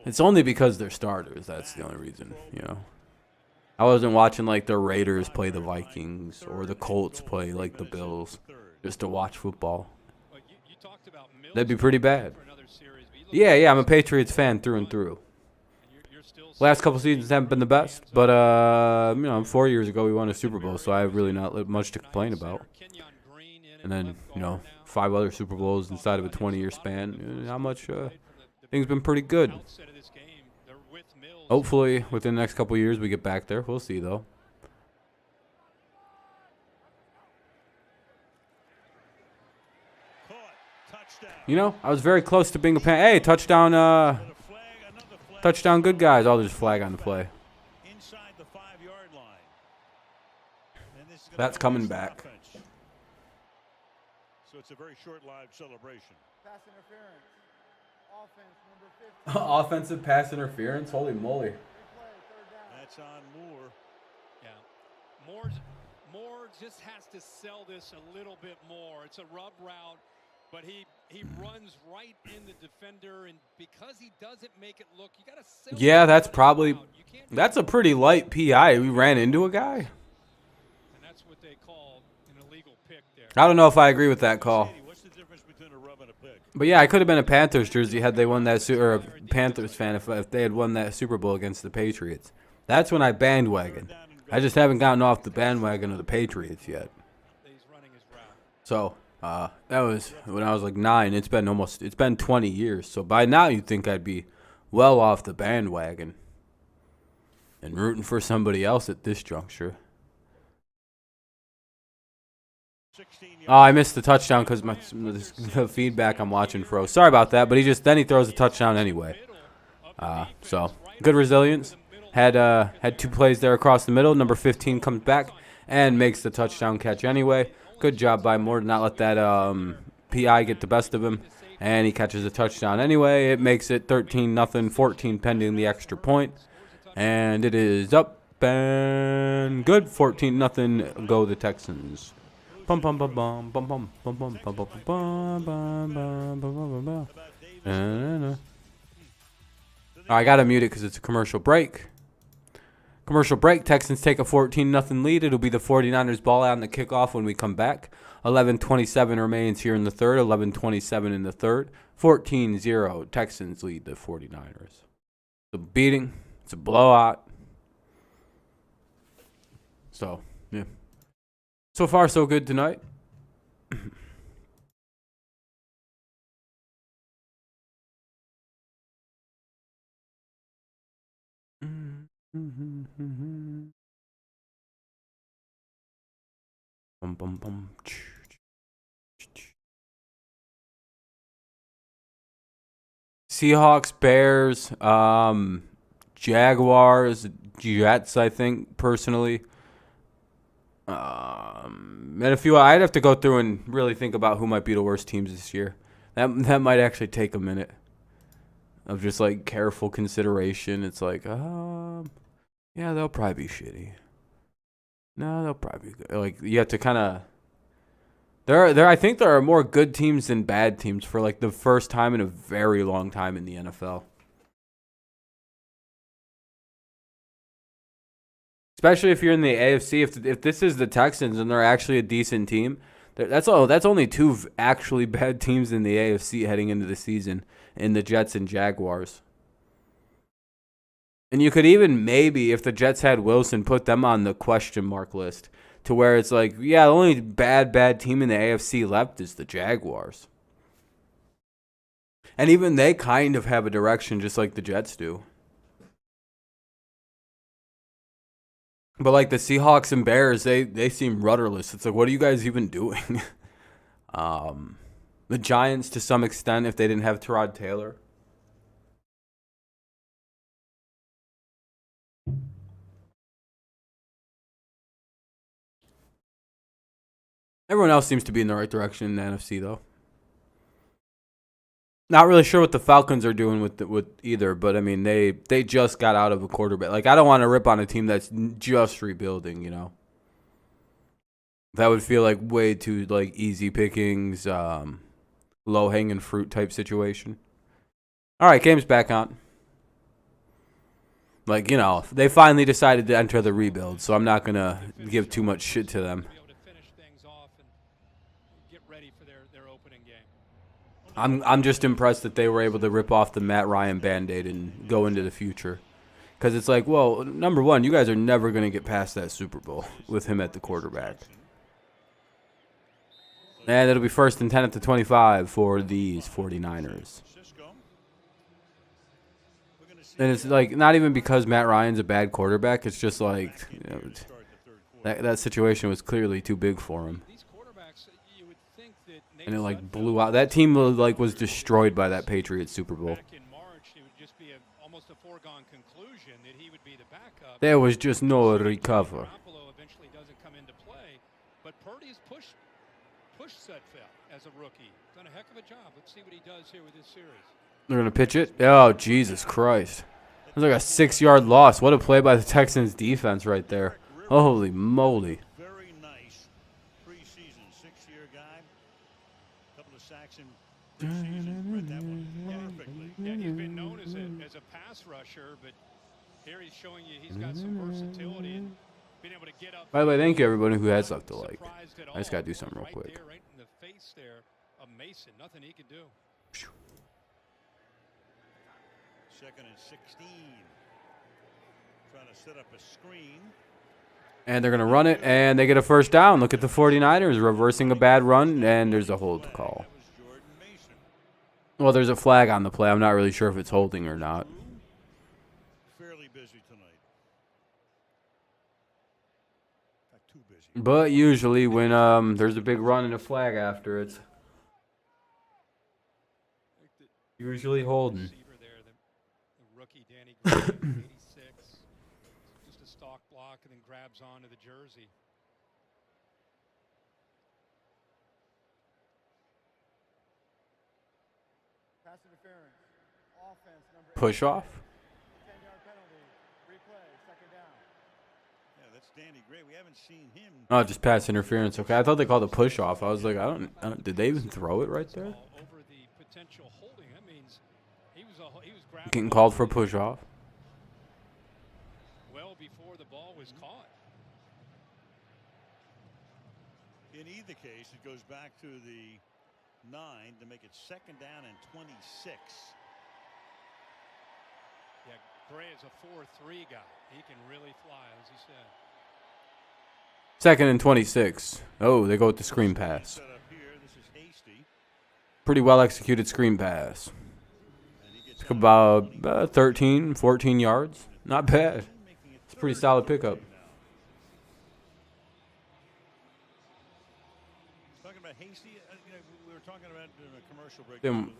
It's only because they're starters. That's the only reason, you know. I wasn't watching like the Raiders play the Vikings or the Colts play like the Bills just to watch football. That'd be pretty bad. Yeah, I'm a Patriots fan through and through. Last couple seasons haven't been the best, but you know, 4 years ago we won a Super Bowl, so I have really not much to complain about. And then, you know, 5 other Super Bowls inside of a 20-year span. How much things been pretty good. Hopefully, within the next couple of years, we get back there. We'll see, though. You know, I was very close to being a fan. Hey, touchdown, touchdown, good guys. I'll just flag on the play. Inside the 5-yard line. That's coming back. So it's a very short-lived celebration. Pass interference. Offense number 15. Offensive pass interference. Holy moly. Replay, third down. That's on Moore. Yeah. Moore just has to sell this a little bit more. It's a rub route, but he runs right in the defender, and because he doesn't make it look, you got to sell. Yeah, that's a pretty light PI. We ran into a guy. And that's what they call an illegal pick there. I don't know if I agree with that call. What's the difference between a rub and a pick? But yeah, I could have been a Panthers jersey had they won that, or a Panthers fan if they had won that Super Bowl against the Patriots. That's when I bandwagon. I just haven't gotten off the bandwagon of the Patriots yet. He's running his route. So that was when I was like 9. It's been 20 years. So by now you'd think I'd be well off the bandwagon and rooting for somebody else at this juncture. Oh, I missed the touchdown because the feedback I'm watching froze. Sorry about that, but he throws a touchdown anyway. So good resilience. Had 2 plays there across the middle. Number 15 comes back and makes the touchdown catch anyway. Good job by Moore to not let that PI get the best of him. And he catches a touchdown anyway. It makes it 13-0, 14 pending the extra point. And it is up and good. 14-0. Go the Texans. Bum bum bum bum bum bum bum bum bum bum bum bum bum bum. I gotta mute it because it's a commercial break. Commercial break. Texans take a 14-0 lead. It'll be the 49ers ball out on the kickoff when we come back. 11:27 remains here in the third. 11:27 in the third. 14-0. Texans lead the 49ers. It's a beating. It's a blowout. So, yeah. So far, so good tonight. Bum, bum, bum. Seahawks, Bears, Jaguars, Jets, I think, personally. And a few, I'd have to go through and really think about who might be the worst teams this year. That might actually take a minute of just like careful consideration. It's like, yeah, they'll probably be shitty. No, they'll probably be good. Like you have to kind of. I think there are more good teams than bad teams for like the first time in a very long time in the NFL. Especially if you're in the AFC, if this is the Texans and they're actually a decent team, that's only 2 actually bad teams in the AFC heading into the season, in the Jets and Jaguars. And you could even maybe, if the Jets had Wilson, put them on the question mark list to where it's like, yeah, the only bad team in the AFC left is the Jaguars. And even they kind of have a direction just like the Jets do. But like the Seahawks and Bears, they seem rudderless. It's like, what are you guys even doing? The Giants, to some extent, if they didn't have Tyrod Taylor. Everyone else seems to be in the right direction in the NFC, though. Not really sure what the Falcons are doing with either, but I mean they just got out of a quarterback. Like I don't want to rip on a team that's just rebuilding, you know. That would feel like way too like easy pickings, low hanging fruit type situation. All right, game's back on. Like, you know, they finally decided to enter the rebuild, so I'm not gonna give too much shit to them. I'm just impressed that they were able to rip off the Matt Ryan Band-Aid and go into the future. Because it's like, well, number one, you guys are never going to get past that Super Bowl with him at the quarterback. And it'll be 1st and 10 at the 25 for these 49ers. And it's like, not even because Matt Ryan's a bad quarterback. It's just like, you know, that situation was clearly too big for him. And it like blew out. That team like was destroyed by that Patriots Super Bowl. Back in March, it would just be almost a foregone conclusion that he would be the backup. There was just no recover. Garoppolo eventually doesn't come into play, but Purdy's push Sudfeld, as a rookie. Done a heck of a job. Let's see what he does here with this series. They're going to pitch it. Oh, Jesus Christ. It was like a 6-yard loss. What a play by the Texans defense right there. Holy moly. Very nice preseason, 6-year guy. Couple of sacks in preseason. Read that one perfectly. Yeah, he's been known as a pass rusher, but here he's showing you he's got some versatility and being able to get up. By the way, thank you everybody who has left a like. Surprised at I just all. got to do something real Right quick. there, right in the face there of Mason. Nothing he can do. 2nd and 16. Trying to set up a screen. And they're going to run it, and they get a first down. Look at the 49ers reversing a bad run, and there's a hold call. That was Jordan Mason. Well, there's a flag on the play. I'm not really sure if it's holding or not. Fairly busy tonight. Not too busy. But usually when there's a big run and a flag after, it's usually holding. Receiver there, the rookie Danny Gray, 86. Just a stalk block and then grabs onto the jersey. Pass interference. Offense number Push off. 10-yard penalty. Replay. 2nd down. Yeah, that's Danny Gray. We haven't seen him. Oh, just pass interference. Okay, I thought they called a push off. I was like, I don't. Did they even throw it right there? Over the potential holding. That means he was grabbing Getting called for a push off. well before the ball was caught. In either case, it goes back to the 9 to make it 2nd down and 26. Yeah, Gray is a 4-3 guy. He can really fly, as he said. 2nd and 26. Oh, they go with the screen pass. Set up here. This is Hasty. Pretty well executed screen pass. And he gets Took about 13, 14 yards. Not bad. It's a pretty solid pickup. Talking about Hasty, we were talking about in a commercial break. Them-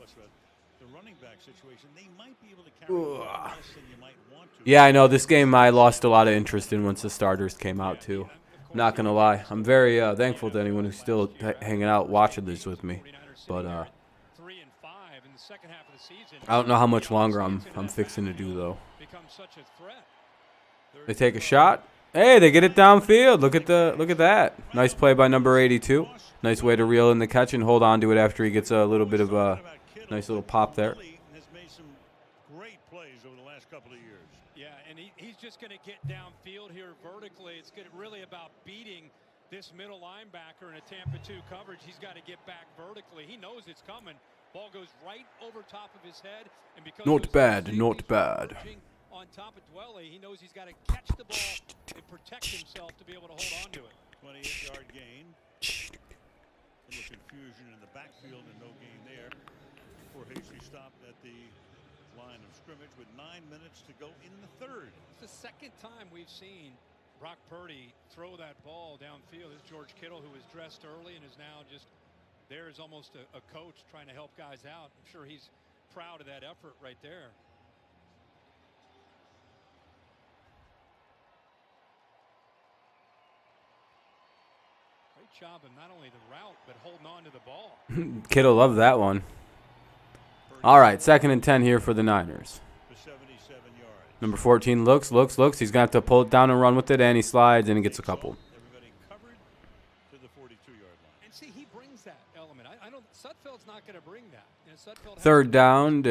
The running back situation. They might be able to carry a lot less than you might want to. Yeah, I know. This game I lost a lot of interest in once the starters came out, too. Not going to lie. I'm very thankful to anyone who's still hanging out watching this with me. But 3 and 5 in the second half of the season. I don't know how much longer I'm fixing to do, though. Becomes such a threat. They take a shot. Hey, they get it downfield. Look at that. Nice play by number 82. Nice way to reel in the catch and hold on to it after he gets a little bit of a nice little pop there. Has made some great plays over the last couple of years. Yeah, and he's just going to get downfield here vertically. It's really about beating this middle linebacker in a Tampa 2 coverage. He's got to get back vertically. He knows it's coming. Ball goes right over top of his head. And because Not bad, not bad. On top of Dwelly, he knows he's got to catch the ball and protect himself to be able to hold on to it. 28-yard gain. A little confusion in the backfield and no gain there. Before Hasty stopped at the line of scrimmage with 9 minutes to go in the 3rd. It's the second time we've seen Brock Purdy throw that ball downfield. This is George Kittle, who was dressed early and is now just there as almost a coach trying to help guys out. I'm sure he's proud of that effort right there. Great job of not only the route, but holding on to the ball. Kittle loved that one. All right, 2nd and 10 here for the Niners. For 77 yards. Number 14 looks. He's going to have to pull it down and run with it, and he slides, and he gets a couple. Everybody covered to the 42-yard line. And see, he brings that element. I don't. Sudfeld's not going to bring that. You know, Sudfeld 3rd down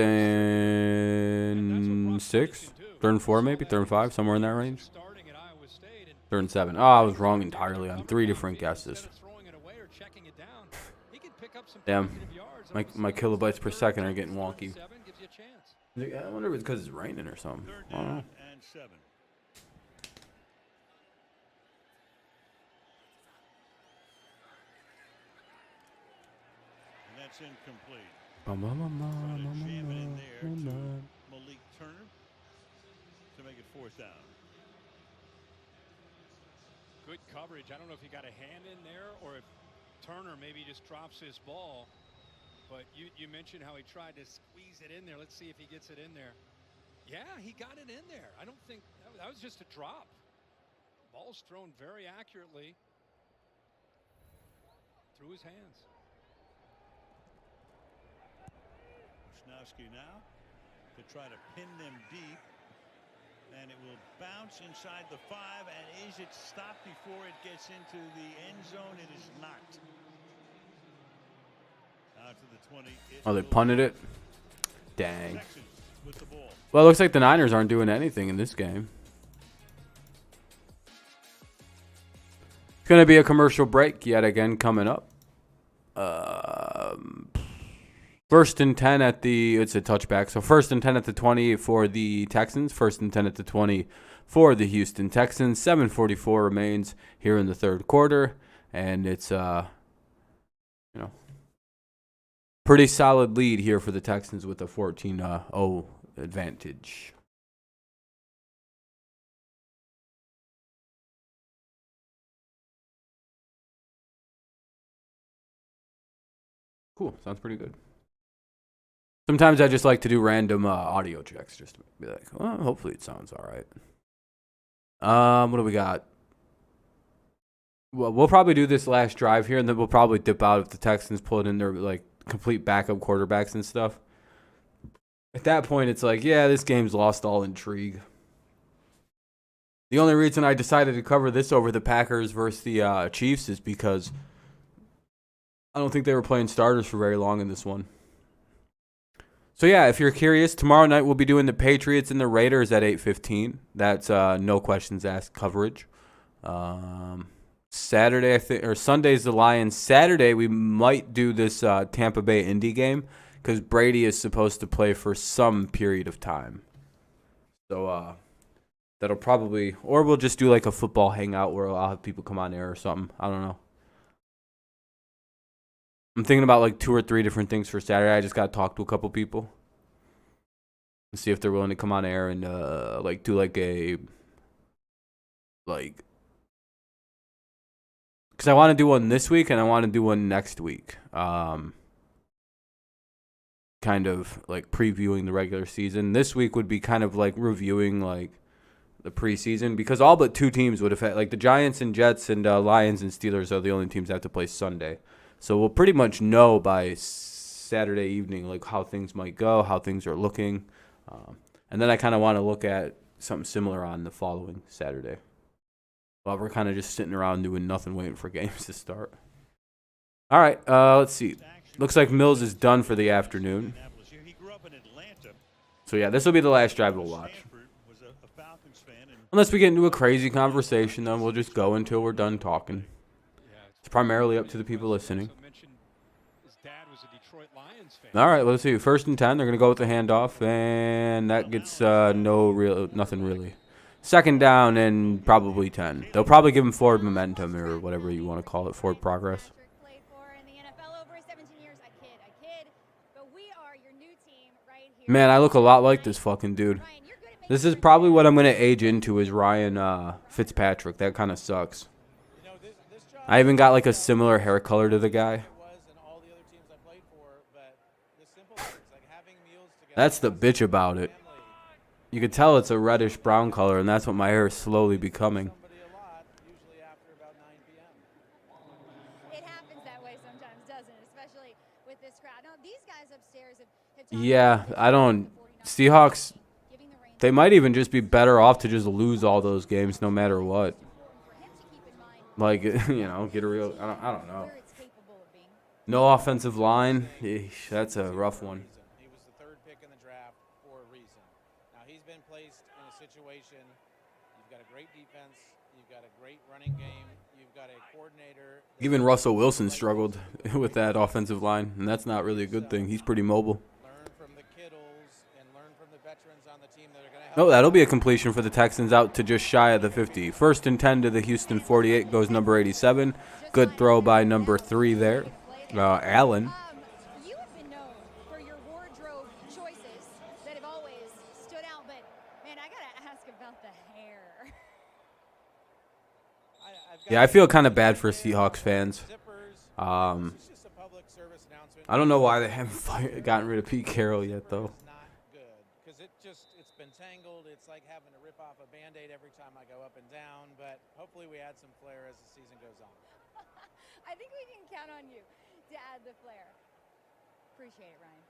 and 6. 3rd and 4 maybe. 3rd and 5, somewhere in that range. Starting at Iowa State and 3rd and 7. Oh, I was wrong entirely on 3 different guesses. instead of throwing it away or checking it down, he can pick up some Damn. positive yards. My kilobytes per second are getting 3rd wonky. and 7 gives you a chance. I wonder if it's because it's raining or something. 3rd I don't know. down and 7. And that's incomplete. Trying to jam it in there to Malik Turner to make it 4th down. Good coverage. I don't know if he got a hand in there or if Turner maybe just drops his ball. But you mentioned how he tried to squeeze it in there. Let's see if he gets it in there. Yeah, he got it in there. I don't think that was just a drop. Ball's thrown very accurately through his hands. Gronkowski now to try to pin them deep. And it will bounce inside the 5. And is it stopped before it gets into the end zone? It is not. Out to the 20. Oh, they punted it? Dang. Texans with the ball. Well, it looks like the Niners aren't doing anything in this game. It's going to be a commercial break yet again coming up. First and 10 at the, it's a touchback. So first and 10 at the 20 for the Texans. First and 10 at the 20 for the Houston Texans. 7:44 remains here in the third quarter. And it's, pretty solid lead here for the Texans with a 14-0 advantage. Cool. Sounds pretty good. Sometimes I just like to do random audio checks just to be like, well, hopefully it sounds all right. What do we got? Well, we'll probably do this last drive here, and then we'll probably dip out if the Texans pull it in their like complete backup quarterbacks and stuff. At that point, it's like, yeah, this game's lost all intrigue. The only reason I decided to cover this over the Packers versus the Chiefs is because I don't think they were playing starters for very long in this one. So, yeah, if you're curious, tomorrow night we'll be doing the Patriots and the Raiders at 8:15. That's no questions asked coverage. Saturday, I think, or Sunday's the Lions. Saturday, we might do this Tampa Bay Indy game because Brady is supposed to play for some period of time. So, that'll probably, or we'll just do like a football hangout where I'll have people come on air or something. I don't know. I'm thinking about like 2 or 3 different things for Saturday. I just got to talk to a couple people and see if they're willing to come on air and like do like a like, because I want to do one this week and I want to do one next week. Kind of like previewing the regular season. This week would be kind of like reviewing like the preseason because all but 2 teams would have had, like the Giants and Jets and Lions and Steelers are the only teams that have to play Sunday. So we'll pretty much know by Saturday evening like how things might go, how things are looking. And then I kind of want to look at something similar on the following Saturday. While we're kind of just sitting around doing nothing, waiting for games to start. All right, let's see. Looks like Mills is done for the afternoon. So, yeah, this will be the last drive we'll watch. Unless we get into a crazy conversation, then we'll just go until we're done talking. It's primarily up to the people listening. All right, let's see. First and 10, they're going to go with the handoff, and that gets nothing really. Second down and probably 10. They'll probably give him forward momentum or whatever you want to call it, forward progress. Man, I look a lot like this fucking dude. This is probably what I'm going to age into is Ryan Fitzpatrick. That kind of sucks. I even got like a similar hair color to the guy. That's the bitch about it. You could tell it's a reddish brown color, and that's what my hair is slowly becoming. It happens that way sometimes, doesn't it? Especially with this crowd. Now, these guys upstairs have Yeah, I don't. Seahawks, they might even just be better off to just lose all those games no matter what. Like, get a real. I don't know. No offensive line. Eesh, that's a rough one. He was the 3rd pick in the draft for a reason. Now, he's been placed in a situation. You've got a great defense. You've got a great running game. You've got a coordinator. Even Russell Wilson struggled with that offensive line, and that's not really a good thing. He's pretty mobile. Learn from the Kittles and learn from the veterans on the team that are going to help. Oh, that'll be a completion for the Texans out to just shy of the 50. First and 10 to the Houston 48 goes number 87. Good throw by number 3 there. Allen. You have been known for your wardrobe choices that have always stood out, but man, I gotta ask about the hair. Yeah, I feel kind of bad for Seahawks fans. I don't know why they haven't gotten rid of Pete Carroll yet, though. Because it's been tangled. It's like having to rip off a Band-Aid every time I go up and down, but hopefully we add some flair as the season goes on. I think we can count on you to add the flair. Appreciate it, Ryan.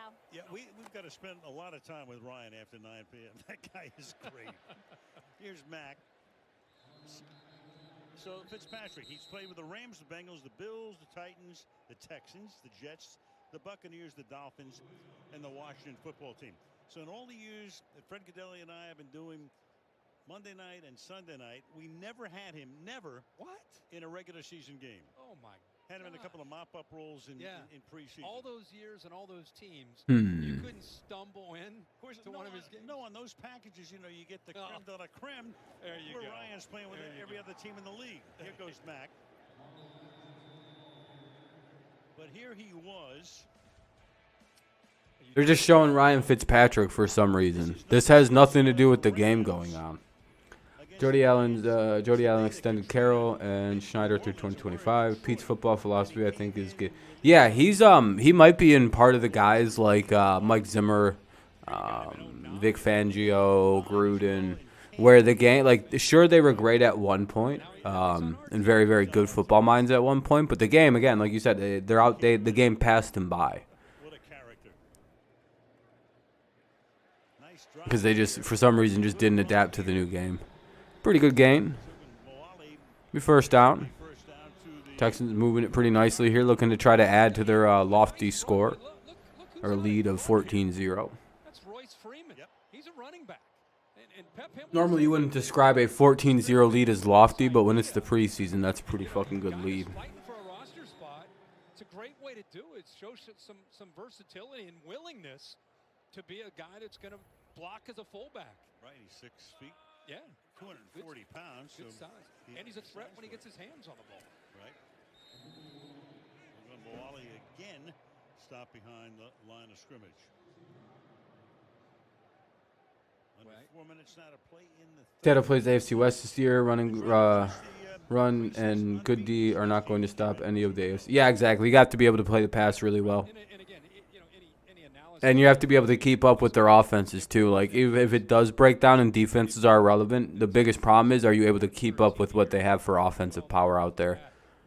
Al. Yeah, we've got to spend a lot of time with Ryan after 9 p.m. That guy is great. Here's Mac. So Fitzpatrick, he's played with the Rams, the Bengals, the Bills, the Titans, the Texans, the Jets, the Buccaneers, the Dolphins, and the Washington football team. So in all the years that Fred Cadelli and I have been doing Monday night and Sunday night, we never had him, in a regular season game. Oh, my Had him in a couple of mop-up roles in preseason. All those years and all those teams, Hmm. you couldn't stumble in to one of his games. No, on those packages, you get the creme de la creme. There you where go. Ryan's playing with every other team in the league. Here goes Mac. But here he was. They're just showing Ryan Fitzpatrick for some reason. This has nothing to do with the game going on. Jody Allen extended Carroll and Schneider through 2025. Pete's football philosophy, I think, is good. Yeah, he might be in part of the guys like Mike Zimmer, Vic Fangio, Gruden, where the game, like, sure, they were great at one point, and very, very good football minds at one point, but the game, again, like you said, the game passed them by. Because they just, for some reason, just didn't adapt to the new game. Pretty good gain. Be first down. Texans moving it pretty nicely here, looking to try to add to their lofty score, or lead of 14-0. That's Royce Freeman. He's a running back. And Pep Hamilton, Normally you wouldn't describe a 14-0 lead as lofty, but when it's the preseason, that's a pretty fucking good lead. fighting for a roster spot. It's a great way to do it. It shows some versatility and willingness to be a guy that's going to block as a fullback. Right, he's 6 feet. Yeah. 240 pounds. Good so size. And he's a threat when he gets his hands on the ball. Right. Moali again stopped behind the line of scrimmage. Under 4 minutes now to play in the Data plays AFC West this year, run and good D are not going to stop any of the AFC. Yeah, exactly. You have to be able to play the pass really well. And again, any analysis. And you have to be able to keep up with their offenses, too. Like, if it does break down and defenses are irrelevant, the biggest problem is, are you able to keep up with what they have for offensive power out there?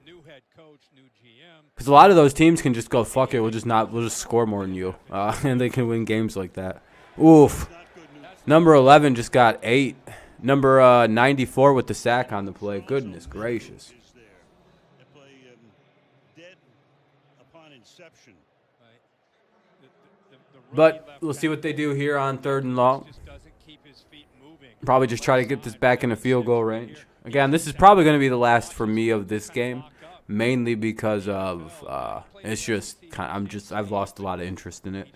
New head coach, new GM. Because a lot of those teams can just go, fuck it, we'll just score more than you. And they can win games like that. Oof. Number 11 just got 8. Number 94 with the sack on the play. Goodness gracious. They play dead upon inception. But we'll see what they do here on 3rd and long. Just doesn't keep his feet moving. Probably just try to get this back in a field goal range. Again, this is probably going to be the last for me of this game, mainly because of it's just I've lost a lot of interest in it.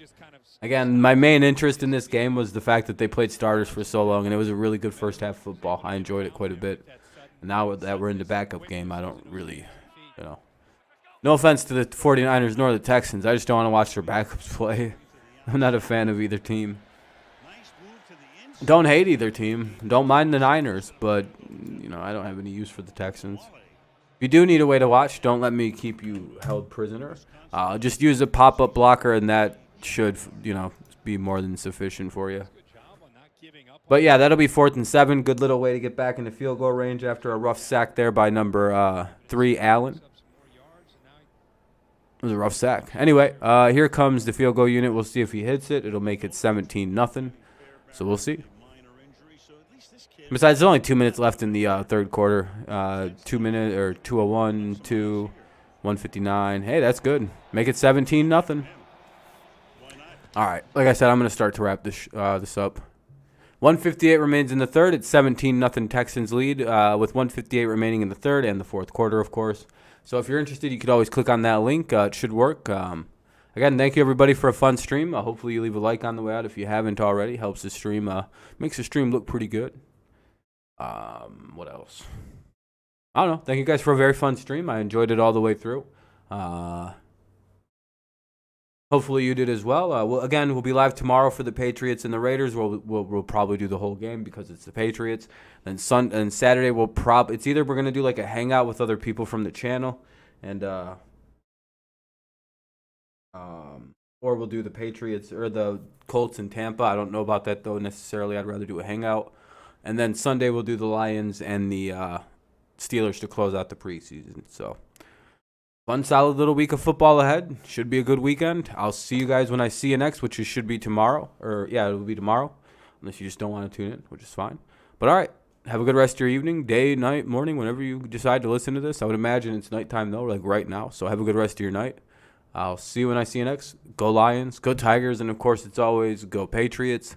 Again, my main interest in this game was the fact that they played starters for so long, and it was a really good first half of football. I enjoyed it quite a bit. And now that we're in the backup game, I don't really, No offense to the 49ers nor the Texans. I just don't want to watch their backups play. I'm not a fan of either team. Don't hate either team. Don't mind the Niners, but, I don't have any use for the Texans. If you do need a way to watch, don't let me keep you held prisoner. Just use a pop-up blocker, and that should, be more than sufficient for you. But, yeah, that'll be 4th and 7. Good little way to get back into field goal range after a rough sack there by number 3, Allen. It was a rough sack. Anyway, here comes the field goal unit. We'll see if he hits it. It'll make it 17-0. So we'll see. Besides, there's only 2 minutes left in the 3rd quarter. 2 minutes or 2:01 to 1:59. Hey, that's good. Make it 17-0. All right. Like I said, I'm going to start to wrap this up. 1:58 remains in the 3rd. It's 17-0 Texans lead with 1:58 remaining in the 3rd and the 4th quarter, of course. So if you're interested, you could always click on that link. It should work. Again, thank you, everybody, for a fun stream. Hopefully you leave a like on the way out if you haven't already. Helps the stream, makes the stream look pretty good. What else? I don't know. Thank you guys for a very fun stream. I enjoyed it all the way through. Hopefully you did as well. We'll be live tomorrow for the Patriots and the Raiders. We'll probably do the whole game because it's the Patriots. Then Saturday it's either we're gonna do like a hangout with other people from the channel, and or we'll do the Patriots or the Colts in Tampa. I don't know about that though necessarily. I'd rather do a hangout. And then Sunday we'll do the Lions and the Steelers to close out the preseason. So Fun, solid little week of football ahead. Should be a good weekend. I'll see you guys when I see you next, which should be tomorrow. Or, yeah, it'll be tomorrow. Unless you just don't want to tune in, which is fine. But, all right. Have a good rest of your evening, day, night, morning, whenever you decide to listen to this. I would imagine it's nighttime, though, like right now. So have a good rest of your night. I'll see you when I see you next. Go Lions. Go Tigers. And, of course, it's always go Patriots.